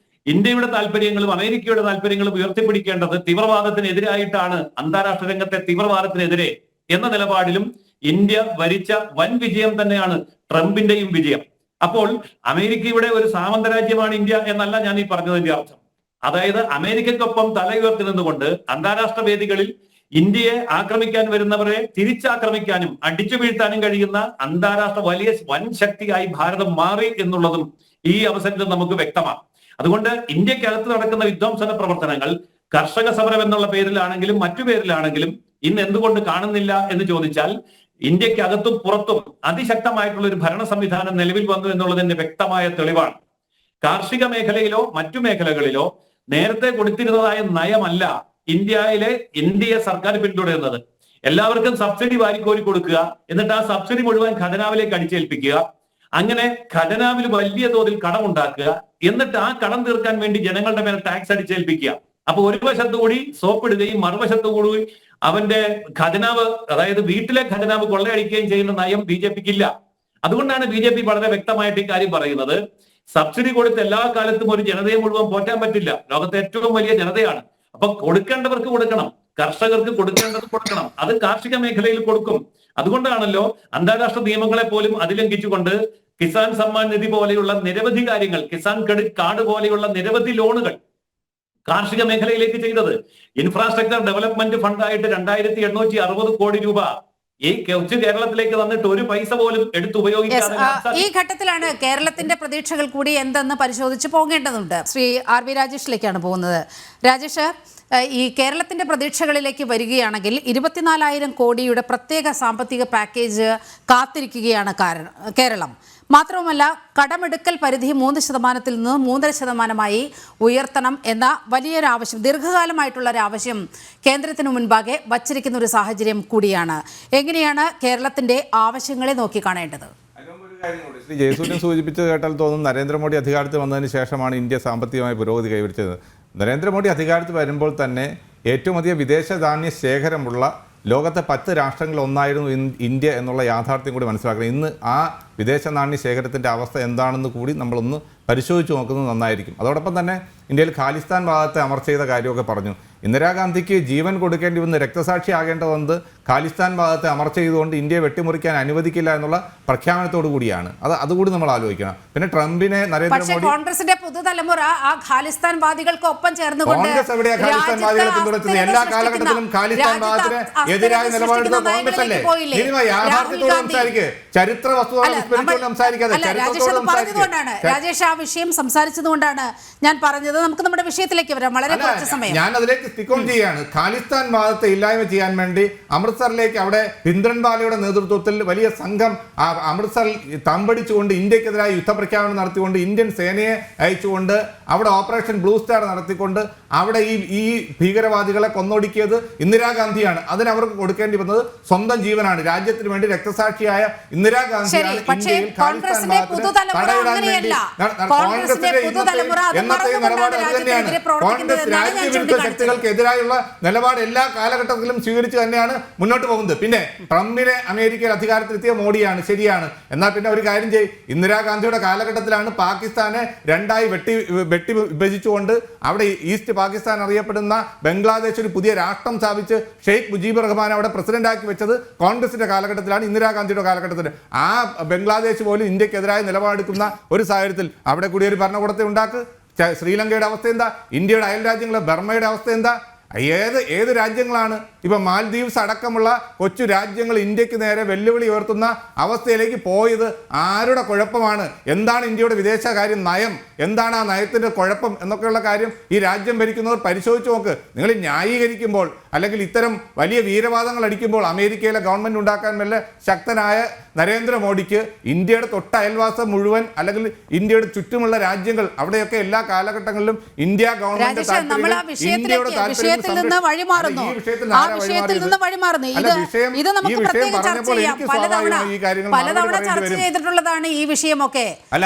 ഇന്ത്യയുടെ താല്പര്യങ്ങളും അമേരിക്കയുടെ താല്പര്യങ്ങളും ഉയർത്തിപ്പിടിക്കേണ്ടത് തീവ്രവാദത്തിനെതിരായിട്ടാണ്, അന്താരാഷ്ട്ര രംഗത്തെ തീവ്രവാദത്തിനെതിരെ എന്ന നിലപാടിലും ഇന്ത്യ വരിച്ച വൻ വിജയം തന്നെയാണ് ട്രംപിന്റെയും വിജയം. അപ്പോൾ അമേരിക്കയുടെ ഒരു സാമന്തരാജ്യമാണ് ഇന്ത്യ എന്നല്ല ഞാൻ ഈ പറഞ്ഞതിന്റെ അർത്ഥം. അതായത് അമേരിക്കയ്ക്കൊപ്പം തലയുയർത്തി നിന്നുകൊണ്ട് അന്താരാഷ്ട്ര വേദികളിൽ ഇന്ത്യയെ ആക്രമിക്കാൻ വരുന്നവരെ തിരിച്ചാക്രമിക്കാനും അടിച്ചു വീഴ്ത്താനും കഴിയുന്ന അന്താരാഷ്ട്ര വലിയ വൻ ശക്തിയായി ഭാരതം മാറി എന്നുള്ളതും ഈ അവസരത്തിൽ നമുക്ക് വ്യക്തമാണ്. അതുകൊണ്ട് ഇന്ത്യക്കകത്ത് നടക്കുന്ന വിധ്വംസന പ്രവർത്തനങ്ങൾ കർഷക സമരം എന്നുള്ള പേരിലാണെങ്കിലും മറ്റു പേരിലാണെങ്കിലും ഇന്ന് എന്തുകൊണ്ട് കാണുന്നില്ല എന്ന് ചോദിച്ചാൽ ഇന്ത്യക്കകത്തും പുറത്തും അതിശക്തമായിട്ടുള്ള ഒരു ഭരണ സംവിധാനം നിലവിൽ വന്നു എന്നുള്ളതിന്റെ വ്യക്തമായ തെളിവാണ്. കാർഷിക മേഖലയിലോ മറ്റു മേഖലകളിലോ നേരത്തെ കൊടുത്തിരുന്നതായ നയമല്ല ഇന്ത്യയെ സർക്കാർ പിന്തുടരുന്നത്. എല്ലാവർക്കും സബ്സിഡി വാരിക്കോരി കൊടുക്കുക, എന്നിട്ട് ആ സബ്സിഡി മുഴുവൻ ഖജനാവിലേക്ക് അടിച്ചേൽപ്പിക്കുക, അങ്ങനെ ഖജനാവിൽ വലിയ തോതിൽ കടമുണ്ടാക്കുക, എന്നിട്ട് ആ കടം തീർക്കാൻ വേണ്ടി ജനങ്ങളുടെ മേലെ ടാക്സ് അടിച്ചേൽപ്പിക്കുക. അപ്പൊ ഒരു വശത്തു കൂടി സോപ്പിടുകയും മറുവശത്തു കൂടി അവന്റെ ഖജനാവ്, അതായത് വീട്ടിലെ ഖജനാവ് കൊള്ളയടിക്കുകയും ചെയ്യുന്ന നയം BJPക്ക് ഇല്ല. അതുകൊണ്ടാണ് BJP വളരെ വ്യക്തമായിട്ട് ഈ കാര്യം പറയുന്നത്. സബ്സിഡി കൊടുത്ത് എല്ലാ കാലത്തും ഒരു ജനതയെ മുഴുവൻ പോറ്റാൻ പറ്റില്ല. ലോകത്തെ ഏറ്റവും വലിയ ജനതയാണ്. അപ്പൊ കൊടുക്കേണ്ടവർക്ക് കൊടുക്കണം, കർഷകർക്ക് കൊടുക്കേണ്ടത് കൊടുക്കണം. അത് കാർഷിക മേഖലയിൽ കൊടുക്കും. അതുകൊണ്ടാണല്ലോ അന്താരാഷ്ട്ര നിയമങ്ങളെ പോലും അതിലംഘിച്ചുകൊണ്ട് കിസാൻ സമ്മാൻ നിധി പോലെയുള്ള നിരവധി കാര്യങ്ങൾ, കിസാൻ ക്രെഡിറ്റ് കാർഡ് പോലെയുള്ള നിരവധി ലോണുകൾ കാർഷിക മേഖലയിലേക്ക് ചെയ്തത്. ഇൻഫ്രാസ്ട്രക്ചർ ഡെവലപ്മെന്റ് ഫണ്ടായിട്ട് 2860 കോടി രൂപ ഈ കൊച്ചു കേരളത്തിലേക്ക് വന്നിട്ട് ഒരു പൈസ പോലും എടുത്ത് ഉപയോഗിക്കാതെ ഈ ഘട്ടത്തിലാണ് കേരളത്തിന്റെ പ്രതീക്ഷകൾ കൂടി എന്തെന്ന് പരിശോധിച്ച് പോകേണ്ടതുണ്ട്. ശ്രീ RV രാജേഷിലേക്കാണ് പോകുന്നത്. രാജേഷ്, ഈ കേരളത്തിന്റെ പ്രതീക്ഷകളിലേക്ക് വരികയാണെങ്കിൽ 24,000 കോടിയുടെ പ്രത്യേക സാമ്പത്തിക പാക്കേജ് കാത്തിരിക്കുകയാണ് കേരളം. മാത്രവുമല്ല, കടമെടുക്കൽ പരിധി 3% നിന്ന് 3.5% ഉയർത്തണം എന്ന വലിയൊരു ആവശ്യം, ദീർഘകാലമായിട്ടുള്ള ഒരു ആവശ്യം കേന്ദ്രത്തിന് മുൻപാകെ വച്ചിരിക്കുന്ന ഒരു സാഹചര്യം കൂടിയാണ്. എങ്ങനെയാണ് കേരളത്തിന്റെ ആവശ്യങ്ങളെ നോക്കിക്കാണേണ്ടത്? ശ്രീ ജയസൂര്യൻ സൂചിപ്പിച്ചത് കേട്ടാൽ തോന്നും നരേന്ദ്രമോദി അധികാരത്തിൽ വന്നതിന് ശേഷമാണ് ഇന്ത്യ സാമ്പത്തികമായി പുരോഗതി കൈവരിച്ചത്. നരേന്ദ്രമോദി അധികാരത്തിൽ വരുമ്പോൾ തന്നെ ഏറ്റവും അധികം വിദേശ ധാന്യ ശേഖരമുള്ള ലോകത്തെ 10 രാഷ്ട്രങ്ങളിൽ ഒന്നായിരുന്നു ഇന്ത്യ എന്നുള്ള യാഥാർത്ഥ്യം കൂടി മനസ്സിലാക്കണം. ഇന്ന് ആ വിദേശ നാണ്യ ശേഖരത്തിൻ്റെ അവസ്ഥ എന്താണെന്ന് കൂടി നമ്മളൊന്ന് പരിശോധിച്ച് നോക്കുന്നത് നന്നായിരിക്കും. അതോടൊപ്പം തന്നെ ഇന്ത്യയിൽ ഖാലിസ്ഥാൻ ഭാഗത്തെ അമർച്ച ചെയ്ത കാര്യമൊക്കെ പറഞ്ഞു. ഇന്ദിരാഗാന്ധിക്ക് ജീവൻ കൊടുക്കേണ്ടി വന്ന് രക്തസാക്ഷി ആകേണ്ടത് വന്ന് ഖാലിസ്ഥാൻ ഭാഗത്തെ അമർച്ച ചെയ്തുകൊണ്ട് ഇന്ത്യയെ വെട്ടിമുറിക്കാൻ അനുവദിക്കില്ല എന്നുള്ള പ്രഖ്യാപനത്തോടു കൂടിയാണ്. അതുകൂടി നമ്മൾ ആലോചിക്കണം. പിന്നെ ട്രംപിനെ നരേന്ദ്രമോദി, കോൺഗ്രസിന്റെ പുതുതലമുറ ആ ഖാലിസ്ഥാൻ വാദികൾക്കൊപ്പം ചേർന്നുകൊണ്ട് കോൺഗ്രസ് എവിടെയാ ഖാലിസ്ഥാൻ വാദികളെ പിന്തുണച്ചത്? എല്ലാ കാലഘട്ടത്തിലും ഖാലിസ്ഥാൻ ഭാഗത്തിന് എതിരായ നിലപാടെടുത്ത കോൺഗ്രസ് അല്ലേ? ഇനി യാഥാർത്ഥ്യത്തോട് സംസാരിക്കുക, ചരിത്ര വസ്തുതകൾ വിസ്മരിച്ചുകൊണ്ട് സംസാരിക്കാതെ ചരിത്രത്തോട് സംസാരിക്കുക. രാജേഷ്, ആ വിഷയം സംസാരിച്ചതുകൊണ്ടാണ് ഞാൻ പറഞ്ഞത്. നമുക്ക് നമ്മുടെ വിഷയത്തിലേക്ക് വരാം. വളരെ കുറച്ച് സമയം ഞാൻ അതിലേക്ക് സ്റ്റിക്ക് ഓൺ ചെയ്യാണ്. ഖാലിസ്ഥാൻ വാദത്തെ ഇല്ലായ്മ ചെയ്യാൻ വേണ്ടി അമൃത്സറിലേക്ക് അവിടെ ഭിന്ദ്രൻവാലയുടെ നേതൃത്വത്തിൽ വലിയ സംഘം അമൃത്സറിൽ തമ്പടിച്ചുകൊണ്ട് ഇന്ത്യക്കെതിരായ യുദ്ധപ്രഖ്യാപനം നടത്തിക്കൊണ്ട് ഇന്ത്യൻ സേനയെ അയച്ചുകൊണ്ട് അവിടെ ഓപ്പറേഷൻ ബ്ലൂ സ്റ്റാർ നടത്തിക്കൊണ്ട് അവിടെ ഈ ഭീകരവാദികളെ കൊന്നൊടുക്കിയത് ഇന്ദിരാഗാന്ധിയാണ്. അതിന് അവർക്ക് കൊടുക്കേണ്ടി വന്നത് സ്വന്തം ജീവനാണ്. രാജ്യത്തിന് വേണ്ടി രക്തസാക്ഷിയായ ഇന്ദിരാഗാന്ധിയാണ് ഇന്ത്യയിൽ ഖാലിസ്ഥാൻ കോൺഗ്രസ് രാജ്യവിരുദ്ധ ശക്തികൾക്കെതിരായുള്ള നിലപാട് എല്ലാ കാലഘട്ടത്തിലും സ്വീകരിച്ചു തന്നെയാണ് മുന്നോട്ട് പോകുന്നത്. പിന്നെ ട്രംപിനെ അമേരിക്കയിൽ അധികാരത്തിലെത്തിയ മോഡിയാണ്, ശരിയാണ്. എന്നാൽ പിന്നെ ഒരു കാര്യം ചെയ്യും, ഇന്ദിരാഗാന്ധിയുടെ കാലഘട്ടത്തിലാണ് പാകിസ്ഥാനെ രണ്ടായി വെട്ടി വിഭജിച്ചുകൊണ്ട് അവിടെ ഈസ്റ്റ് പാകിസ്ഥാൻ അറിയപ്പെടുന്ന ബംഗ്ലാദേശ് ഒരു പുതിയ രാഷ്ട്രം സ്ഥാപിച്ച് ഷെയ്ഖ് മുജീബുർ റഹ്മാൻ അവിടെ പ്രസിഡന്റാക്കി വെച്ചത് കോൺഗ്രസിന്റെ കാലഘട്ടത്തിലാണ്, ഇന്ദിരാഗാന്ധിയുടെ കാലഘട്ടത്തിൽ. ആ ബംഗ്ലാദേശ് പോലും ഇന്ത്യക്കെതിരായ നിലപാടെടുക്കുന്ന ഒരു സാഹചര്യത്തിൽ അവിടെ കൂടി ഒരു ഭരണകൂടത്തെ ഉണ്ടാക്ക്. ശ്രീലങ്കയുടെ അവസ്ഥ എന്താ? ഇന്ത്യയുടെ അയൽ രാജ്യങ്ങൾ, ബർമ്മയുടെ അവസ്ഥ എന്താ? ഏത് രാജ്യങ്ങളാണ് ഇപ്പം മാൽദീവ്സ് അടക്കമുള്ള കൊച്ചു രാജ്യങ്ങൾ ഇന്ത്യക്ക് നേരെ വെല്ലുവിളി ഉയർത്തുന്ന അവസ്ഥയിലേക്ക് പോയത്? ആരുടെ കുഴപ്പമാണ്? എന്താണ് ഇന്ത്യയുടെ വിദേശകാര്യ നയം? എന്താണ് ആ നയത്തിൻ്റെ കുഴപ്പം എന്നൊക്കെയുള്ള കാര്യം ഈ രാജ്യം ഭരിക്കുന്നവർ പരിശോധിച്ച് നോക്ക്. നിങ്ങൾ ന്യായീകരിക്കുമ്പോൾ അല്ലെങ്കിൽ ഇത്തരം വലിയ വീരവാദങ്ങൾ അടിക്കുമ്പോൾ അമേരിക്കയിലെ ഗവൺമെൻറ് ഉണ്ടാക്കാൻ വല്ല ശക്തനായ നരേന്ദ്രമോദിക്ക് ഇന്ത്യയുടെ തൊട്ട അയൽവാസം മുഴുവൻ അല്ലെങ്കിൽ ഇന്ത്യയുടെ ചുറ്റുമുള്ള രാജ്യങ്ങൾ അവിടെയൊക്കെ എല്ലാ കാലഘട്ടങ്ങളിലും ഇന്ത്യ ഗവൺമെന്റ് പലതവണ ചർച്ച ചെയ്തിട്ടുള്ളതാണ് ഈ വിഷയമൊക്കെ. അല്ല,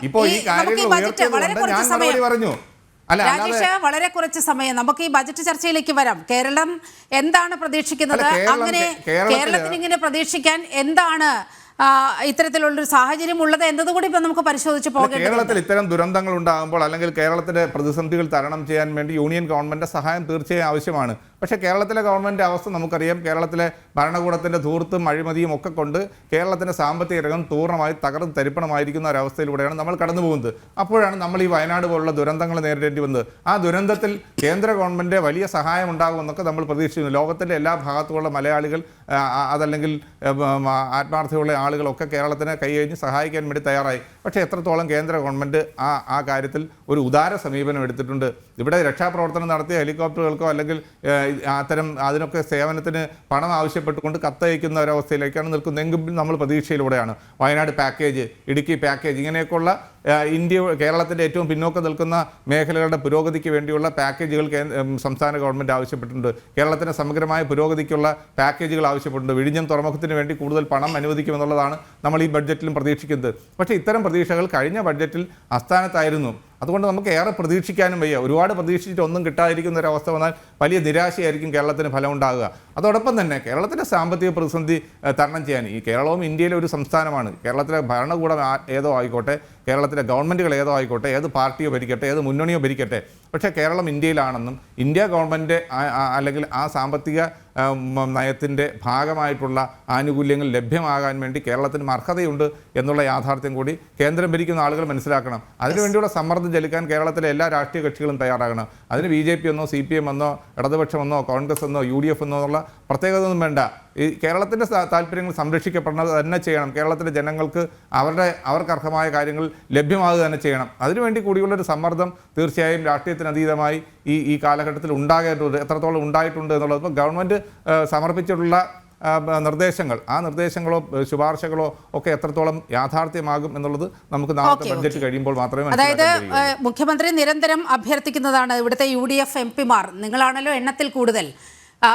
ഇപ്പോൾ ഈ കാര്യങ്ങൾ പറഞ്ഞു. രാജേഷ്, വളരെ കുറച്ച് സമയം, നമുക്ക് ഈ ബജറ്റ് ചർച്ചയിലേക്ക് വരാം. കേരളം എന്താണ് പ്രതീക്ഷിക്കുന്നത്? അങ്ങനെ കേരളത്തിന് ഇങ്ങനെ പ്രതീക്ഷിക്കാൻ എന്താണ് ഇത്തരത്തിലുള്ളൊരു സാഹചര്യം ഉള്ളത് എന്നതുകൂടി ഇപ്പം നമുക്ക് പരിശോധിച്ച് പോകേണ്ടത്. കേരളത്തിൽ ഇത്തരം ദുരന്തങ്ങൾ ഉണ്ടാകുമ്പോൾ അല്ലെങ്കിൽ കേരളത്തിലെ പ്രതിസന്ധികൾ തരണം ചെയ്യാൻ വേണ്ടി യൂണിയൻ ഗവൺമെൻറ് സഹായം തീർച്ചയായും ആവശ്യമാണ്. പക്ഷേ കേരളത്തിലെ ഗവൺമെൻറ് അവസ്ഥ നമുക്കറിയാം. കേരളത്തിലെ ഭരണകൂടത്തിൻ്റെ ധൂർത്തും അഴിമതിയും ഒക്കെ കൊണ്ട് കേരളത്തിൻ്റെ സാമ്പത്തിക രംഗം പൂർണ്ണമായി തകർന്ന് തരിപ്പണമായിരിക്കുന്ന ഒരവസ്ഥയിലൂടെയാണ് നമ്മൾ കടന്നു പോകുന്നത്. അപ്പോഴാണ് നമ്മൾ ഈ വയനാട് പോലുള്ള ദുരന്തങ്ങൾ നേരിടേണ്ടി വന്നത്. ആ ദുരന്തത്തിൽ കേന്ദ്ര ഗവൺമെൻറ് വലിയ സഹായം ഉണ്ടാകുമെന്നൊക്കെ നമ്മൾ പ്രതീക്ഷിക്കുന്നു. ലോകത്തിൻ്റെ എല്ലാ ഭാഗത്തുമുള്ള മലയാളികൾ അതല്ലെങ്കിൽ ആത്മാർത്ഥതയുള്ള ആളുകളൊക്കെ കേരളത്തിനെ കൈകഴിഞ്ഞ് സഹായിക്കാൻ വേണ്ടി തയ്യാറായി. പക്ഷേ എത്രത്തോളം കേന്ദ്ര ഗവൺമെൻറ് ആ കാര്യത്തിൽ ഒരു ഉദാര സമീപനം എടുത്തിട്ടുണ്ട്? ഇവിടെ രക്ഷാപ്രവർത്തനം നടത്തിയ ഹെലികോപ്റ്ററുകൾക്കോ അല്ലെങ്കിൽ അതിനൊക്കെ സേവനത്തിന് പണം ആവശ്യപ്പെട്ടുകൊണ്ട് കത്തയക്കുന്ന ഒരവസ്ഥയിലേക്കാണ് നിൽക്കുന്നതെങ്കിൽ നമ്മൾ പ്രതീക്ഷയിലൂടെയാണ്. വയനാട് പാക്കേജ്, ഇടുക്കി പാക്കേജ്, ഇങ്ങനെയൊക്കെയുള്ള കേരളത്തിൻ്റെ ഏറ്റവും പിന്നോക്കം നിൽക്കുന്ന മേഖലകളുടെ പുരോഗതിക്ക് വേണ്ടിയുള്ള പാക്കേജുകൾ സംസ്ഥാന ഗവൺമെൻറ് ആവശ്യപ്പെട്ടിട്ടുണ്ട്. കേരളത്തിൻ്റെ സമഗ്രമായ പുരോഗതിക്കുള്ള പാക്കേജുകൾ ആവശ്യപ്പെട്ടിട്ടുണ്ട്. വിഴിഞ്ഞം തുറമുഖത്തിന് വേണ്ടി കൂടുതൽ പണം അനുവദിക്കുമെന്നുള്ളതാണ് നമ്മൾ ഈ ബഡ്ജറ്റിലും പ്രതീക്ഷിക്കുന്നത്. പക്ഷേ ഇത്തരം പ്രതീക്ഷകൾ കഴിഞ്ഞ ബഡ്ജറ്റിൽ അസ്ഥാനത്തായിരുന്നു. അതുകൊണ്ട് നമുക്ക് ഏറെ പ്രതീക്ഷിക്കാനും വയ്യ. ഒരുപാട് പ്രതീക്ഷിച്ചിട്ട് ഒന്നും കിട്ടാതിരിക്കുന്ന ഒരവസ്ഥ വന്നാൽ വലിയ നിരാശയായിരിക്കും കേരളത്തിന് ഫലം ഉണ്ടാകുക. അതോടൊപ്പം തന്നെ കേരളത്തിൻ്റെ സാമ്പത്തിക പ്രതിസന്ധി തരണം ചെയ്യാൻ ഈ കേരളവും ഇന്ത്യയിലെ ഒരു സംസ്ഥാനമാണ്. കേരളത്തിലെ ഭരണകൂടം ഏതോ ആയിക്കോട്ടെ, കേരളത്തിലെ ഗവൺമെൻറ്റുകൾ ഏതോ ആയിക്കോട്ടെ, ഏത് പാർട്ടിയോ ഭരിക്കട്ടെ, ഏത് മുന്നണിയോ ഭരിക്കട്ടെ, പക്ഷേ കേരളം ഇന്ത്യയിലാണെന്നും ഇന്ത്യ ഗവൺമെൻറ് അല്ലെങ്കിൽ ആ സാമ്പത്തിക നയത്തിൻ്റെ ഭാഗമായിട്ടുള്ള ആനുകൂല്യങ്ങൾ ലഭ്യമാകാൻ വേണ്ടി കേരളത്തിന് അർഹതയുണ്ട് എന്നുള്ള യാഥാർത്ഥ്യം കൂടി കേന്ദ്രം ഭരിക്കുന്ന ആളുകൾ മനസ്സിലാക്കണം. അതിനുവേണ്ടിയുള്ള സമ്മർദ്ദം ചെലുക്കാൻ കേരളത്തിലെ എല്ലാ രാഷ്ട്രീയ കക്ഷികളും തയ്യാറാകണം. അതിന് BJP എന്നോ CPM എന്നോ ഇടതുപക്ഷമെന്നോ കോൺഗ്രസ് എന്നോ UDF എന്നോ ഉള്ള പ്രത്യേകത ഒന്നും വേണ്ട. ഈ കേരളത്തിൻ്റെ താല്പര്യങ്ങൾ സംരക്ഷിക്കപ്പെടുന്നത് തന്നെ ചെയ്യണം. കേരളത്തിലെ ജനങ്ങൾക്ക് അവർക്ക് അർഹമായ കാര്യങ്ങൾ ലഭ്യമാകുക തന്നെ ചെയ്യണം. അതിനുവേണ്ടി കൂടിയുള്ളൊരു സമ്മർദ്ദം തീർച്ചയായും രാഷ്ട്രീയത്തിനതീതമായി ഈ കാലഘട്ടത്തിൽ ഉണ്ടാകേണ്ടത് എത്രത്തോളം ഉണ്ടായിട്ടുണ്ട് എന്നുള്ളത് ഇപ്പോൾ ഗവൺമെൻറ് സമർപ്പിച്ചിട്ടുള്ള നിർദ്ദേശങ്ങൾ, ആ നിർദ്ദേശങ്ങളോ ശുപാർശകളോ ഒക്കെ എത്രത്തോളം യാഥാർത്ഥ്യമാകും എന്നുള്ളത് നമുക്ക് നാളത്തെ ബഡ്ജറ്റ് കഴിയുമ്പോൾ മാത്രമേ അതായത് മുഖ്യമന്ത്രി നിരന്തരം അഭ്യർത്ഥിക്കുന്നതാണ് ഇവിടുത്തെ UDF MP-മാർ, നിങ്ങളാണല്ലോ എണ്ണത്തിൽ കൂടുതൽ,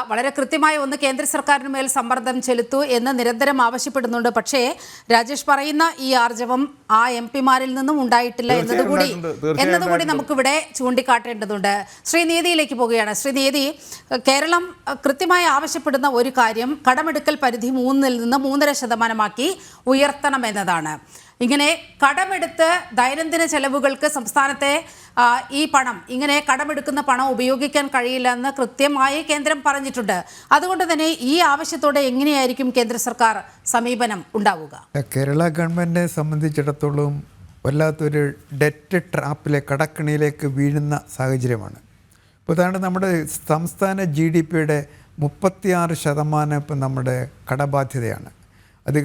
വളരെ കൃത്യമായ ഒന്ന് കേന്ദ്ര സർക്കാരിന് മേൽ സമ്മർദ്ദം ചെലുത്തൂ എന്ന് നിരന്തരം ആവശ്യപ്പെടുന്നുണ്ട്. പക്ഷേ രാജേഷ് പറയുന്ന ഈ ആർജവം ആ MP-മാരിൽ നിന്നും ഉണ്ടായിട്ടില്ല എന്നതുകൂടി നമുക്കിവിടെ ചൂണ്ടിക്കാട്ടേണ്ടതുണ്ട്. ശ്രീനീതിയിലേക്ക് പോവുകയാണ്. ശ്രീനീതി, കേരളം കൃത്യമായി ആവശ്യപ്പെടുന്ന ഒരു കാര്യം കടമെടുക്കൽ പരിധി 3-ൽ നിന്ന് 3.5% ഉയർത്തണം എന്നതാണ്. ഇങ്ങനെ കടമെടുത്ത് ദൈനംദിന ചെലവുകൾക്ക് സംസ്ഥാനത്തെ ഈ പണം, ഇങ്ങനെ കടമെടുക്കുന്ന പണം ഉപയോഗിക്കാൻ കഴിയില്ല എന്ന് കൃത്യമായി കേന്ദ്രം പറഞ്ഞിട്ടുണ്ട്. അതുകൊണ്ട് തന്നെ ഈ ആവശ്യത്തോടെ എങ്ങനെയായിരിക്കും കേന്ദ്ര സർക്കാർ സമീപനം ഉണ്ടാവുക? കേരള ഗവൺമെൻറ്റിനെ സംബന്ധിച്ചിടത്തോളം വല്ലാത്തൊരു ഡെറ്റ് ട്രാപ്പിലെ കടക്കണിയിലേക്ക് വീഴുന്ന സാഹചര്യമാണ്. ഇപ്പോൾ അതാണ് നമ്മുടെ സംസ്ഥാന GDP-യുടെ 36% ഇപ്പം നമ്മുടെ കടബാധ്യതയാണ്. അത്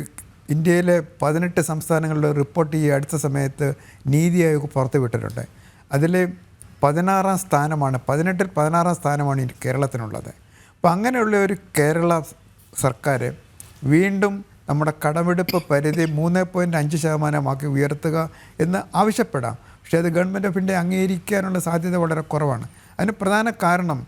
ഇന്ത്യയിലെ 18 സംസ്ഥാനങ്ങളിൽ റിപ്പോർട്ട് ഈ അടുത്ത സമയത്ത് നീതി ആയോഗ് പുറത്തുവിട്ടിട്ടുണ്ട്. അതിൽ 16-ാം സ്ഥാനമാണ്, 18-ൽ 16-ാം സ്ഥാനമാണ് കേരളത്തിനുള്ളത്. അപ്പോൾ അങ്ങനെയുള്ള ഒരു കേരള സർക്കാർ വീണ്ടും നമ്മുടെ കടമെടുപ്പ് പരിധി 3.5% ഉയർത്തുക എന്ന് ആവശ്യപ്പെടാം. പക്ഷേ അത് ഗവൺമെൻറ് ഓഫ് ഇന്ത്യ അംഗീകരിക്കാനുള്ള സാധ്യത വളരെ കുറവാണ്. അതിന് പ്രധാന കാരണം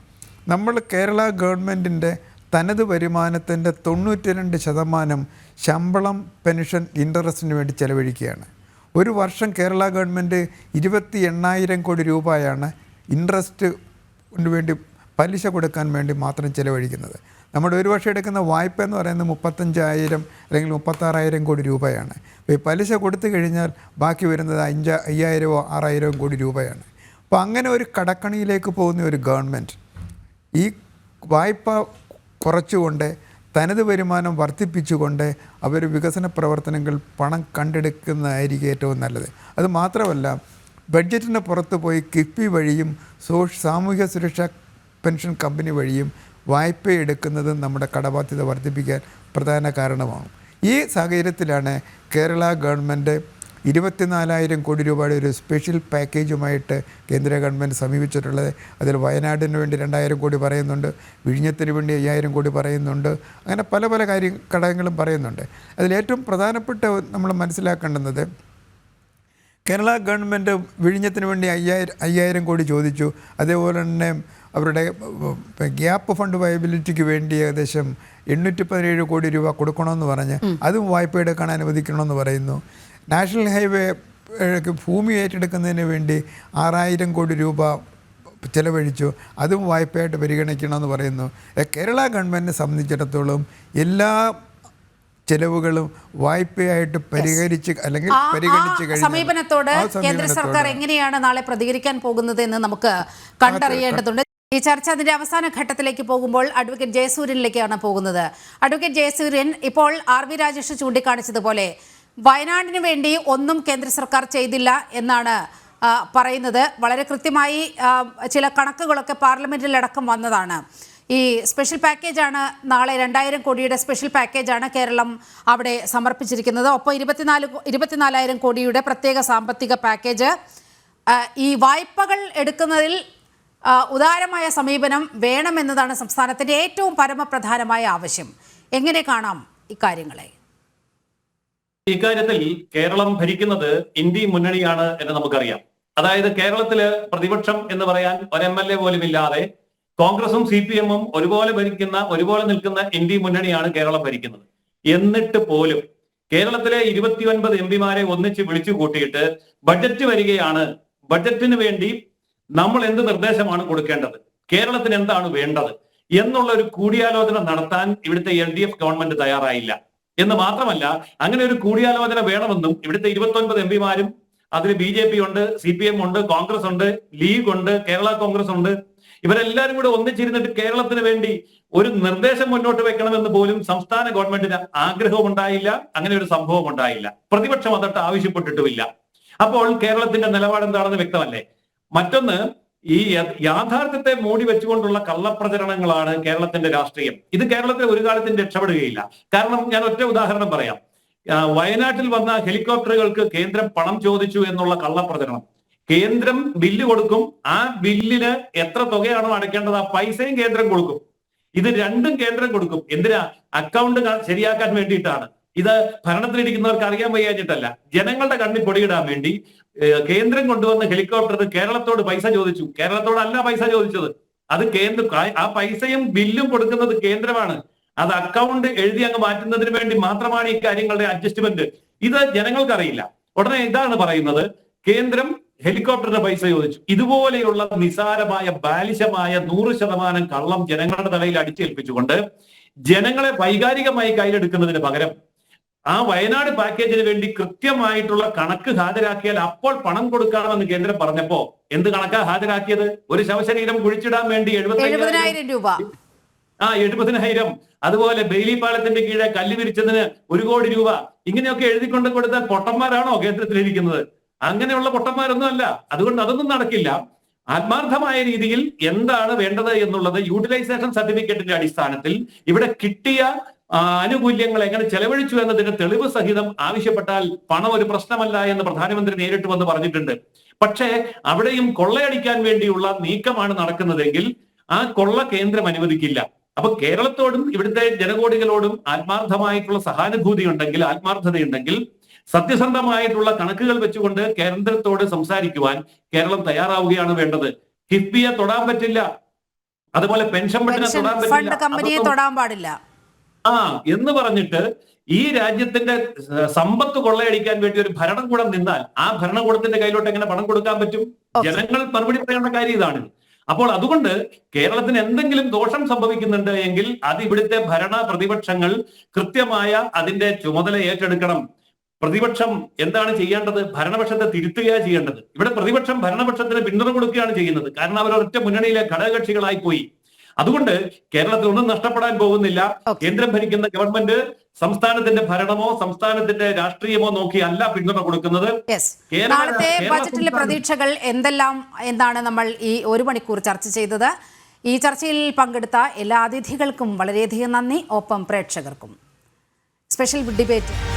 നമ്മൾ കേരള ഗവൺമെൻറ്റിൻ്റെ തനത് വരുമാനത്തിൻ്റെ 92% ശമ്പളം, പെൻഷൻ, ഇൻട്രസ്റ്റിന് വേണ്ടി ചെലവഴിക്കുകയാണ്. ഒരു വർഷം കേരള ഗവൺമെൻറ് 28,000 കോടി രൂപയാണ് ഇൻട്രസ്റ്റിന് വേണ്ടി, പലിശ കൊടുക്കാൻ വേണ്ടി മാത്രം ചെലവഴിക്കുന്നത്. നമ്മുടെ ഒരു വർഷം എടുക്കുന്ന വായ്പ എന്ന് പറയുന്നത് 35,000 അല്ലെങ്കിൽ 36,000 കോടി രൂപയാണ്. അപ്പോൾ ഈ പലിശ കൊടുത്തു കഴിഞ്ഞാൽ ബാക്കി വരുന്നത് 5,000-ഓ 6,000 കോടി രൂപയാണ്. അപ്പോൾ അങ്ങനെ ഒരു കടക്കണിയിലേക്ക് പോകുന്ന ഒരു ഗവൺമെൻറ് ഈ വായ്പ കുറച്ചുകൊണ്ട് തനത് വരുമാനം വർദ്ധിപ്പിച്ചുകൊണ്ട് അവർ വികസന പ്രവർത്തനങ്ങൾ പണം കണ്ടെടുക്കുന്നതായിരിക്കും ഏറ്റവും നല്ലത്. അത് മാത്രമല്ല, ബഡ്ജറ്റിന് പുറത്ത് പോയി കിഫ്ബി വഴിയും സാമൂഹ്യ സുരക്ഷാ പെൻഷൻ കമ്പനി വഴിയും വായ്പ എടുക്കുന്നത് നമ്മുടെ കടബാധ്യത വർദ്ധിപ്പിക്കാൻ പ്രധാന കാരണമാകും. ഈ സാഹചര്യത്തിലാണ് കേരള ഗവൺമെൻറ് 24,000 കോടി രൂപയുടെ ഒരു സ്പെഷ്യൽ പാക്കേജുമായിട്ട് കേന്ദ്ര ഗവൺമെൻറ് സമീപിച്ചിട്ടുള്ളത്. അതിൽ വയനാടിന് വേണ്ടി 2,000 കോടി പറയുന്നുണ്ട്, വിഴിഞ്ഞത്തിന് വേണ്ടി 5,000 കോടി പറയുന്നുണ്ട്, അങ്ങനെ പല പല ഘടകങ്ങളും പറയുന്നുണ്ട്. അതിലേറ്റവും പ്രധാനപ്പെട്ട നമ്മൾ മനസ്സിലാക്കേണ്ടുന്നത്, കേരള ഗവൺമെൻറ് വിഴിഞ്ഞത്തിന് വേണ്ടി 5,000 കോടി ചോദിച്ചു. അതേപോലെ തന്നെ അവരുടെ ഗ്യാപ്പ് ഫണ്ട് വയബിലിറ്റിക്ക് വേണ്ടി ഏകദേശം 817 കോടി രൂപ കൊടുക്കണമെന്ന് പറഞ്ഞ് അതും വായ്പ എടുക്കാൻ അനുവദിക്കണമെന്ന് പറയുന്നു. നാഷണൽ ഹൈവേ ഭൂമി ഏറ്റെടുക്കുന്നതിന് വേണ്ടി 6,000 കോടി രൂപ ചിലവഴിച്ചു, അതും വായ്പയായിട്ട് പരിഗണിക്കണമെന്ന് പറയുന്നു. കേരള ഗവൺമെൻറ്റിനെ സംബന്ധിച്ചിടത്തോളം എല്ലാ ചെലവുകളും വായ്പയായിട്ട് പരിഹരിച്ച് അല്ലെങ്കിൽ പരിഗണിച്ച് കഴിഞ്ഞാൽ സമീപനത്തോട് കേന്ദ്ര സർക്കാർ എങ്ങനെയാണ് നാളെ പ്രതികരിക്കാൻ പോകുന്നത് എന്ന് നമുക്ക് കണ്ടറിയേണ്ടതുണ്ട്. ഈ ചർച്ച അതിന്റെ അവസാന ഘട്ടത്തിലേക്ക് പോകുമ്പോൾ അഡ്വക്കേറ്റ് ജയസൂര്യനിലേക്കാണ് പോകുന്നത്. അഡ്വക്കേറ്റ് ജയസൂര്യൻ, ഇപ്പോൾ RV രാജേഷ് ചൂണ്ടിക്കാണിച്ചതുപോലെ വയനാടിന് വേണ്ടി ഒന്നും കേന്ദ്ര സർക്കാർ ചെയ്തില്ല എന്നാണ് പറയുന്നത്. വളരെ കൃത്യമായി ചില കണക്കുകളൊക്കെ പാർലമെന്റിലടക്കം വന്നതാണ്. ഈ സ്പെഷ്യൽ പാക്കേജാണ് നാളെ 2000 കോടിയുടെ സ്പെഷ്യൽ പാക്കേജാണ് കേരളം അവിടെ സമർപ്പിച്ചിരിക്കുന്നത്. ഒപ്പം 24,000 കോടിയുടെ പ്രത്യേക സാമ്പത്തിക പാക്കേജ്. ഈ വായ്പകൾ എടുക്കുന്നതിൽ ഉദാരമായ സമീപനം വേണമെന്നതാണ് സംസ്ഥാനത്തിൻ്റെ ഏറ്റവും പരമപ്രധാനമായ ആവശ്യം. എങ്ങനെ കാണാം ഇക്കാര്യങ്ങളെ? ഇക്കാര്യത്തിൽ കേരളം ഭരിക്കുന്നത് ഇന്ത്യ മുന്നണിയാണ് എന്ന് നമുക്കറിയാം. അതായത് കേരളത്തില് പ്രതിപക്ഷം എന്ന് പറയാൻ ഒരു MLA പോലും ഇല്ലാതെ കോൺഗ്രസും CPM-ഉം ഒരുപോലെ ഭരിക്കുന്ന, ഒരുപോലെ നിൽക്കുന്ന ഇന്ത്യ മുന്നണിയാണ് കേരളം ഭരിക്കുന്നത്. എന്നിട്ട് പോലും കേരളത്തിലെ 29 MP-മാരെ ഒന്നിച്ച് വിളിച്ചു കൂട്ടിയിട്ട് ബഡ്ജറ്റ് വരികയാണ്, ബഡ്ജറ്റിന് വേണ്ടി നമ്മൾ എന്ത് നിർദ്ദേശമാണ് കൊടുക്കേണ്ടത്, കേരളത്തിന് എന്താണ് വേണ്ടത് എന്നുള്ള ഒരു കൂടിയാലോചന നടത്താൻ ഇവിടുത്തെ LDF ഗവൺമെന്റ് തയ്യാറായില്ല. എന്ന് മാത്രമല്ല, അങ്ങനെ ഒരു കൂടിയാലോചന വേണമെന്നും ഇവിടുത്തെ 29 MP-മാരും അതിൽ BJP ഉണ്ട്, CPM ഉണ്ട്, കോൺഗ്രസ് ഉണ്ട്, ലീഗ് ഉണ്ട്, കേരള കോൺഗ്രസ് ഉണ്ട്, ഇവരെല്ലാരും കൂടെ ഒന്നിച്ചിരുന്നിട്ട് കേരളത്തിന് വേണ്ടി ഒരു നിർദ്ദേശം മുന്നോട്ട് വെക്കണമെന്ന് പോലും സംസ്ഥാന ഗവൺമെന്റിന് ആഗ്രഹവും ഉണ്ടായില്ല. അങ്ങനെ ഒരു സംഭവം ഉണ്ടായില്ല. പ്രതിപക്ഷം അതൊട്ട് ആവശ്യപ്പെട്ടിട്ടുമില്ല. അപ്പോൾ കേരളത്തിന്റെ നിലപാട് എന്താണെന്ന് വ്യക്തമല്ലേ? മറ്റൊന്ന്, ഈ യാഥാർത്ഥ്യത്തെ മൂടി വെച്ചുകൊണ്ടുള്ള കള്ളപ്രചരണങ്ങളാണ് കേരളത്തിന്റെ രാഷ്ട്രീയം. ഇത് കേരളത്തിൽ ഒരു കാലത്തും രക്ഷപ്പെടുകയില്ല. കാരണം ഞാൻ ഒറ്റ ഉദാഹരണം പറയാം. വയനാട്ടിൽ വന്ന ഹെലികോപ്റ്ററുകൾക്ക് കേന്ദ്രം പണം ചോദിച്ചു എന്നുള്ള കള്ളപ്രചരണം. കേന്ദ്രം ബില്ല് കൊടുക്കും, ആ ബില്ലിന് എത്ര തുകയാണോ അടയ്ക്കേണ്ടത് ആ പൈസയും കേന്ദ്രം കൊടുക്കും. ഇത് രണ്ടും കേന്ദ്രം കൊടുക്കും. എന്തിനാ? അക്കൗണ്ട് ശരിയാക്കാൻ വേണ്ടിയിട്ടാണ്. ഇത് ഭരണത്തിലിരിക്കുന്നവർക്ക് അറിയാൻ വയ്യാഞ്ഞിട്ടല്ല, ജനങ്ങളുടെ കണ്ണിൽ പൊടിയിടാൻ വേണ്ടി കേന്ദ്രം കൊണ്ടുവന്ന ഹെലികോപ്റ്റർ കേരളത്തോട് പൈസ ചോദിച്ചു. കേരളത്തോടല്ല പൈസ ചോദിച്ചത്, അത് ആ പൈസയും ബില്ലും കൊടുക്കുന്നത് കേന്ദ്രമാണ്. അത് അക്കൗണ്ട് എഴുതി അങ്ങ് മാറ്റുന്നതിന് വേണ്ടി മാത്രമാണ് ഈ കാര്യങ്ങളുടെ അഡ്ജസ്റ്റ്മെന്റ്. ഇത് ജനങ്ങൾക്കറിയില്ല. ഉടനെ ഇതാണ് പറയുന്നത്, കേന്ദ്രം ഹെലികോപ്റ്ററിന് പൈസ ചോദിച്ചു. ഇതുപോലെയുള്ള നിസാരമായ ബാലിശമായ 100% കള്ളം ജനങ്ങളുടെ തലയിൽ അടിച്ചേൽപ്പിച്ചുകൊണ്ട് ജനങ്ങളെ വൈകാരികമായി കയ്യിലെടുക്കുന്നതിന് പകരം ആ വയനാട് പാക്കേജിന് വേണ്ടി കൃത്യമായിട്ടുള്ള കണക്ക് ഹാജരാക്കിയാൽ അപ്പോൾ പണം കൊടുക്കാമെന്ന് കേന്ദ്രം പറഞ്ഞപ്പോ എന്ത് കണക്കാ ഹാജരാക്കിയത്? ഒരു ശവശരീരം കുഴിച്ചിടാൻ വേണ്ടി 70,000 രൂപ. 70,000. അതുപോലെ ബെയിലി പാലത്തിന്റെ കീഴെ കല്ല് വിരിച്ചതിന് 1 കോടി രൂപ. ഇങ്ങനെയൊക്കെ എഴുതിക്കൊണ്ട് കൊടുത്താൽ പൊട്ടന്മാരാണോ കേന്ദ്രത്തിലിരിക്കുന്നത്? അങ്ങനെയുള്ള പൊട്ടന്മാരൊന്നും അല്ല. അതുകൊണ്ട് അതൊന്നും നടക്കില്ല. ആത്മാർത്ഥമായ രീതിയിൽ എന്താണ് വേണ്ടത് എന്നുള്ളത് യൂട്ടിലൈസേഷൻ സർട്ടിഫിക്കറ്റിന്റെ അടിസ്ഥാനത്തിൽ ഇവിടെ കിട്ടിയ ആനുകൂല്യങ്ങൾ എങ്ങനെ ചെലവഴിച്ചു എന്നതിന്റെ തെളിവ് സഹിതം ആവശ്യപ്പെട്ടാൽ പണം ഒരു പ്രശ്നമല്ല എന്ന് പ്രധാനമന്ത്രി നേരിട്ട് വന്ന് പറഞ്ഞിട്ടുണ്ട്. പക്ഷേ അവിടെയും കൊള്ളയടിക്കാൻ വേണ്ടിയുള്ള നീക്കമാണ് നടക്കുന്നതെങ്കിൽ ആ കൊള്ള കേന്ദ്രം അനുവദിക്കില്ല. അപ്പൊ കേരളത്തോടും ഇവിടുത്തെ ജനകോടികളോടും ആത്മാർത്ഥമായിട്ടുള്ള സഹാനുഭൂതി ഉണ്ടെങ്കിൽ, ആത്മാർത്ഥതയുണ്ടെങ്കിൽ, സത്യസന്ധമായിട്ടുള്ള കണക്കുകൾ വെച്ചുകൊണ്ട് കേന്ദ്രത്തോട് സംസാരിക്കുവാൻ കേരളം തയ്യാറാവുകയാണ് വേണ്ടത്. കിഫ്ബിയെ തൊടാൻ പറ്റില്ല, അതുപോലെ പെൻഷൻ ഫണ്ടിനെ തൊടാൻ പാടില്ല എന്ന് പറഞ്ഞിട്ട് ഈ രാജ്യത്തിന്റെ സമ്പത്ത് കൊള്ളയടിക്കാൻ വേണ്ടി ഒരു ഭരണകൂടം നിന്നാൽ ആ ഭരണകൂടത്തിന്റെ കയ്യിലോട്ട് എങ്ങനെ പണം കൊടുക്കാൻ പറ്റും? ജനങ്ങൾ മറുപടി പറയേണ്ട കാര്യം ഇതാണ്. അപ്പോൾ അതുകൊണ്ട് കേരളത്തിന് എന്തെങ്കിലും ദോഷം സംഭവിക്കുന്നുണ്ട് എങ്കിൽ അത് ഇവിടുത്തെ ഭരണ പ്രതിപക്ഷങ്ങൾ കൃത്യമായ അതിന്റെ ചുമതല ഏറ്റെടുക്കണം. പ്രതിപക്ഷം എന്താണ് ചെയ്യേണ്ടത്? ഭരണപക്ഷത്തെ തിരുത്തുകയാണ് ചെയ്യേണ്ടത്. ഇവിടെ പ്രതിപക്ഷം ഭരണപക്ഷത്തിന് പിന്തുണ കൊടുക്കുകയാണ് ചെയ്യുന്നത്. കാരണം അവർ ഒറ്റ മുന്നണിയിലെ ഘടകകക്ഷികളായി പോയി. അതുകൊണ്ട് കേരളത്തിൽ ഒന്നും നഷ്ടപ്പെടാൻ പോകുന്നില്ല. കേന്ദ്രം ഭരിക്കുന്ന ഗവൺമെന്റ് സംസ്ഥാനത്തിന്റെ ഭരണമോ സംസ്ഥാനത്തിന്റെ രാഷ്ട്രീയമോ നോക്കി അല്ല പിന്തുണ കൊടുക്കുന്നത്. നാളത്തെ ബജറ്റിലെ പ്രതീക്ഷകൾ എന്തെല്ലാം എന്താണ് നമ്മൾ ഈ 1 മണിക്കൂർ ചർച്ച ചെയ്തത്. ഈ ചർച്ചയിൽ പങ്കെടുത്ത എല്ലാ അതിഥികൾക്കും വളരെയധികം നന്ദി. ഒപ്പം പ്രേക്ഷകർക്കും. Special debate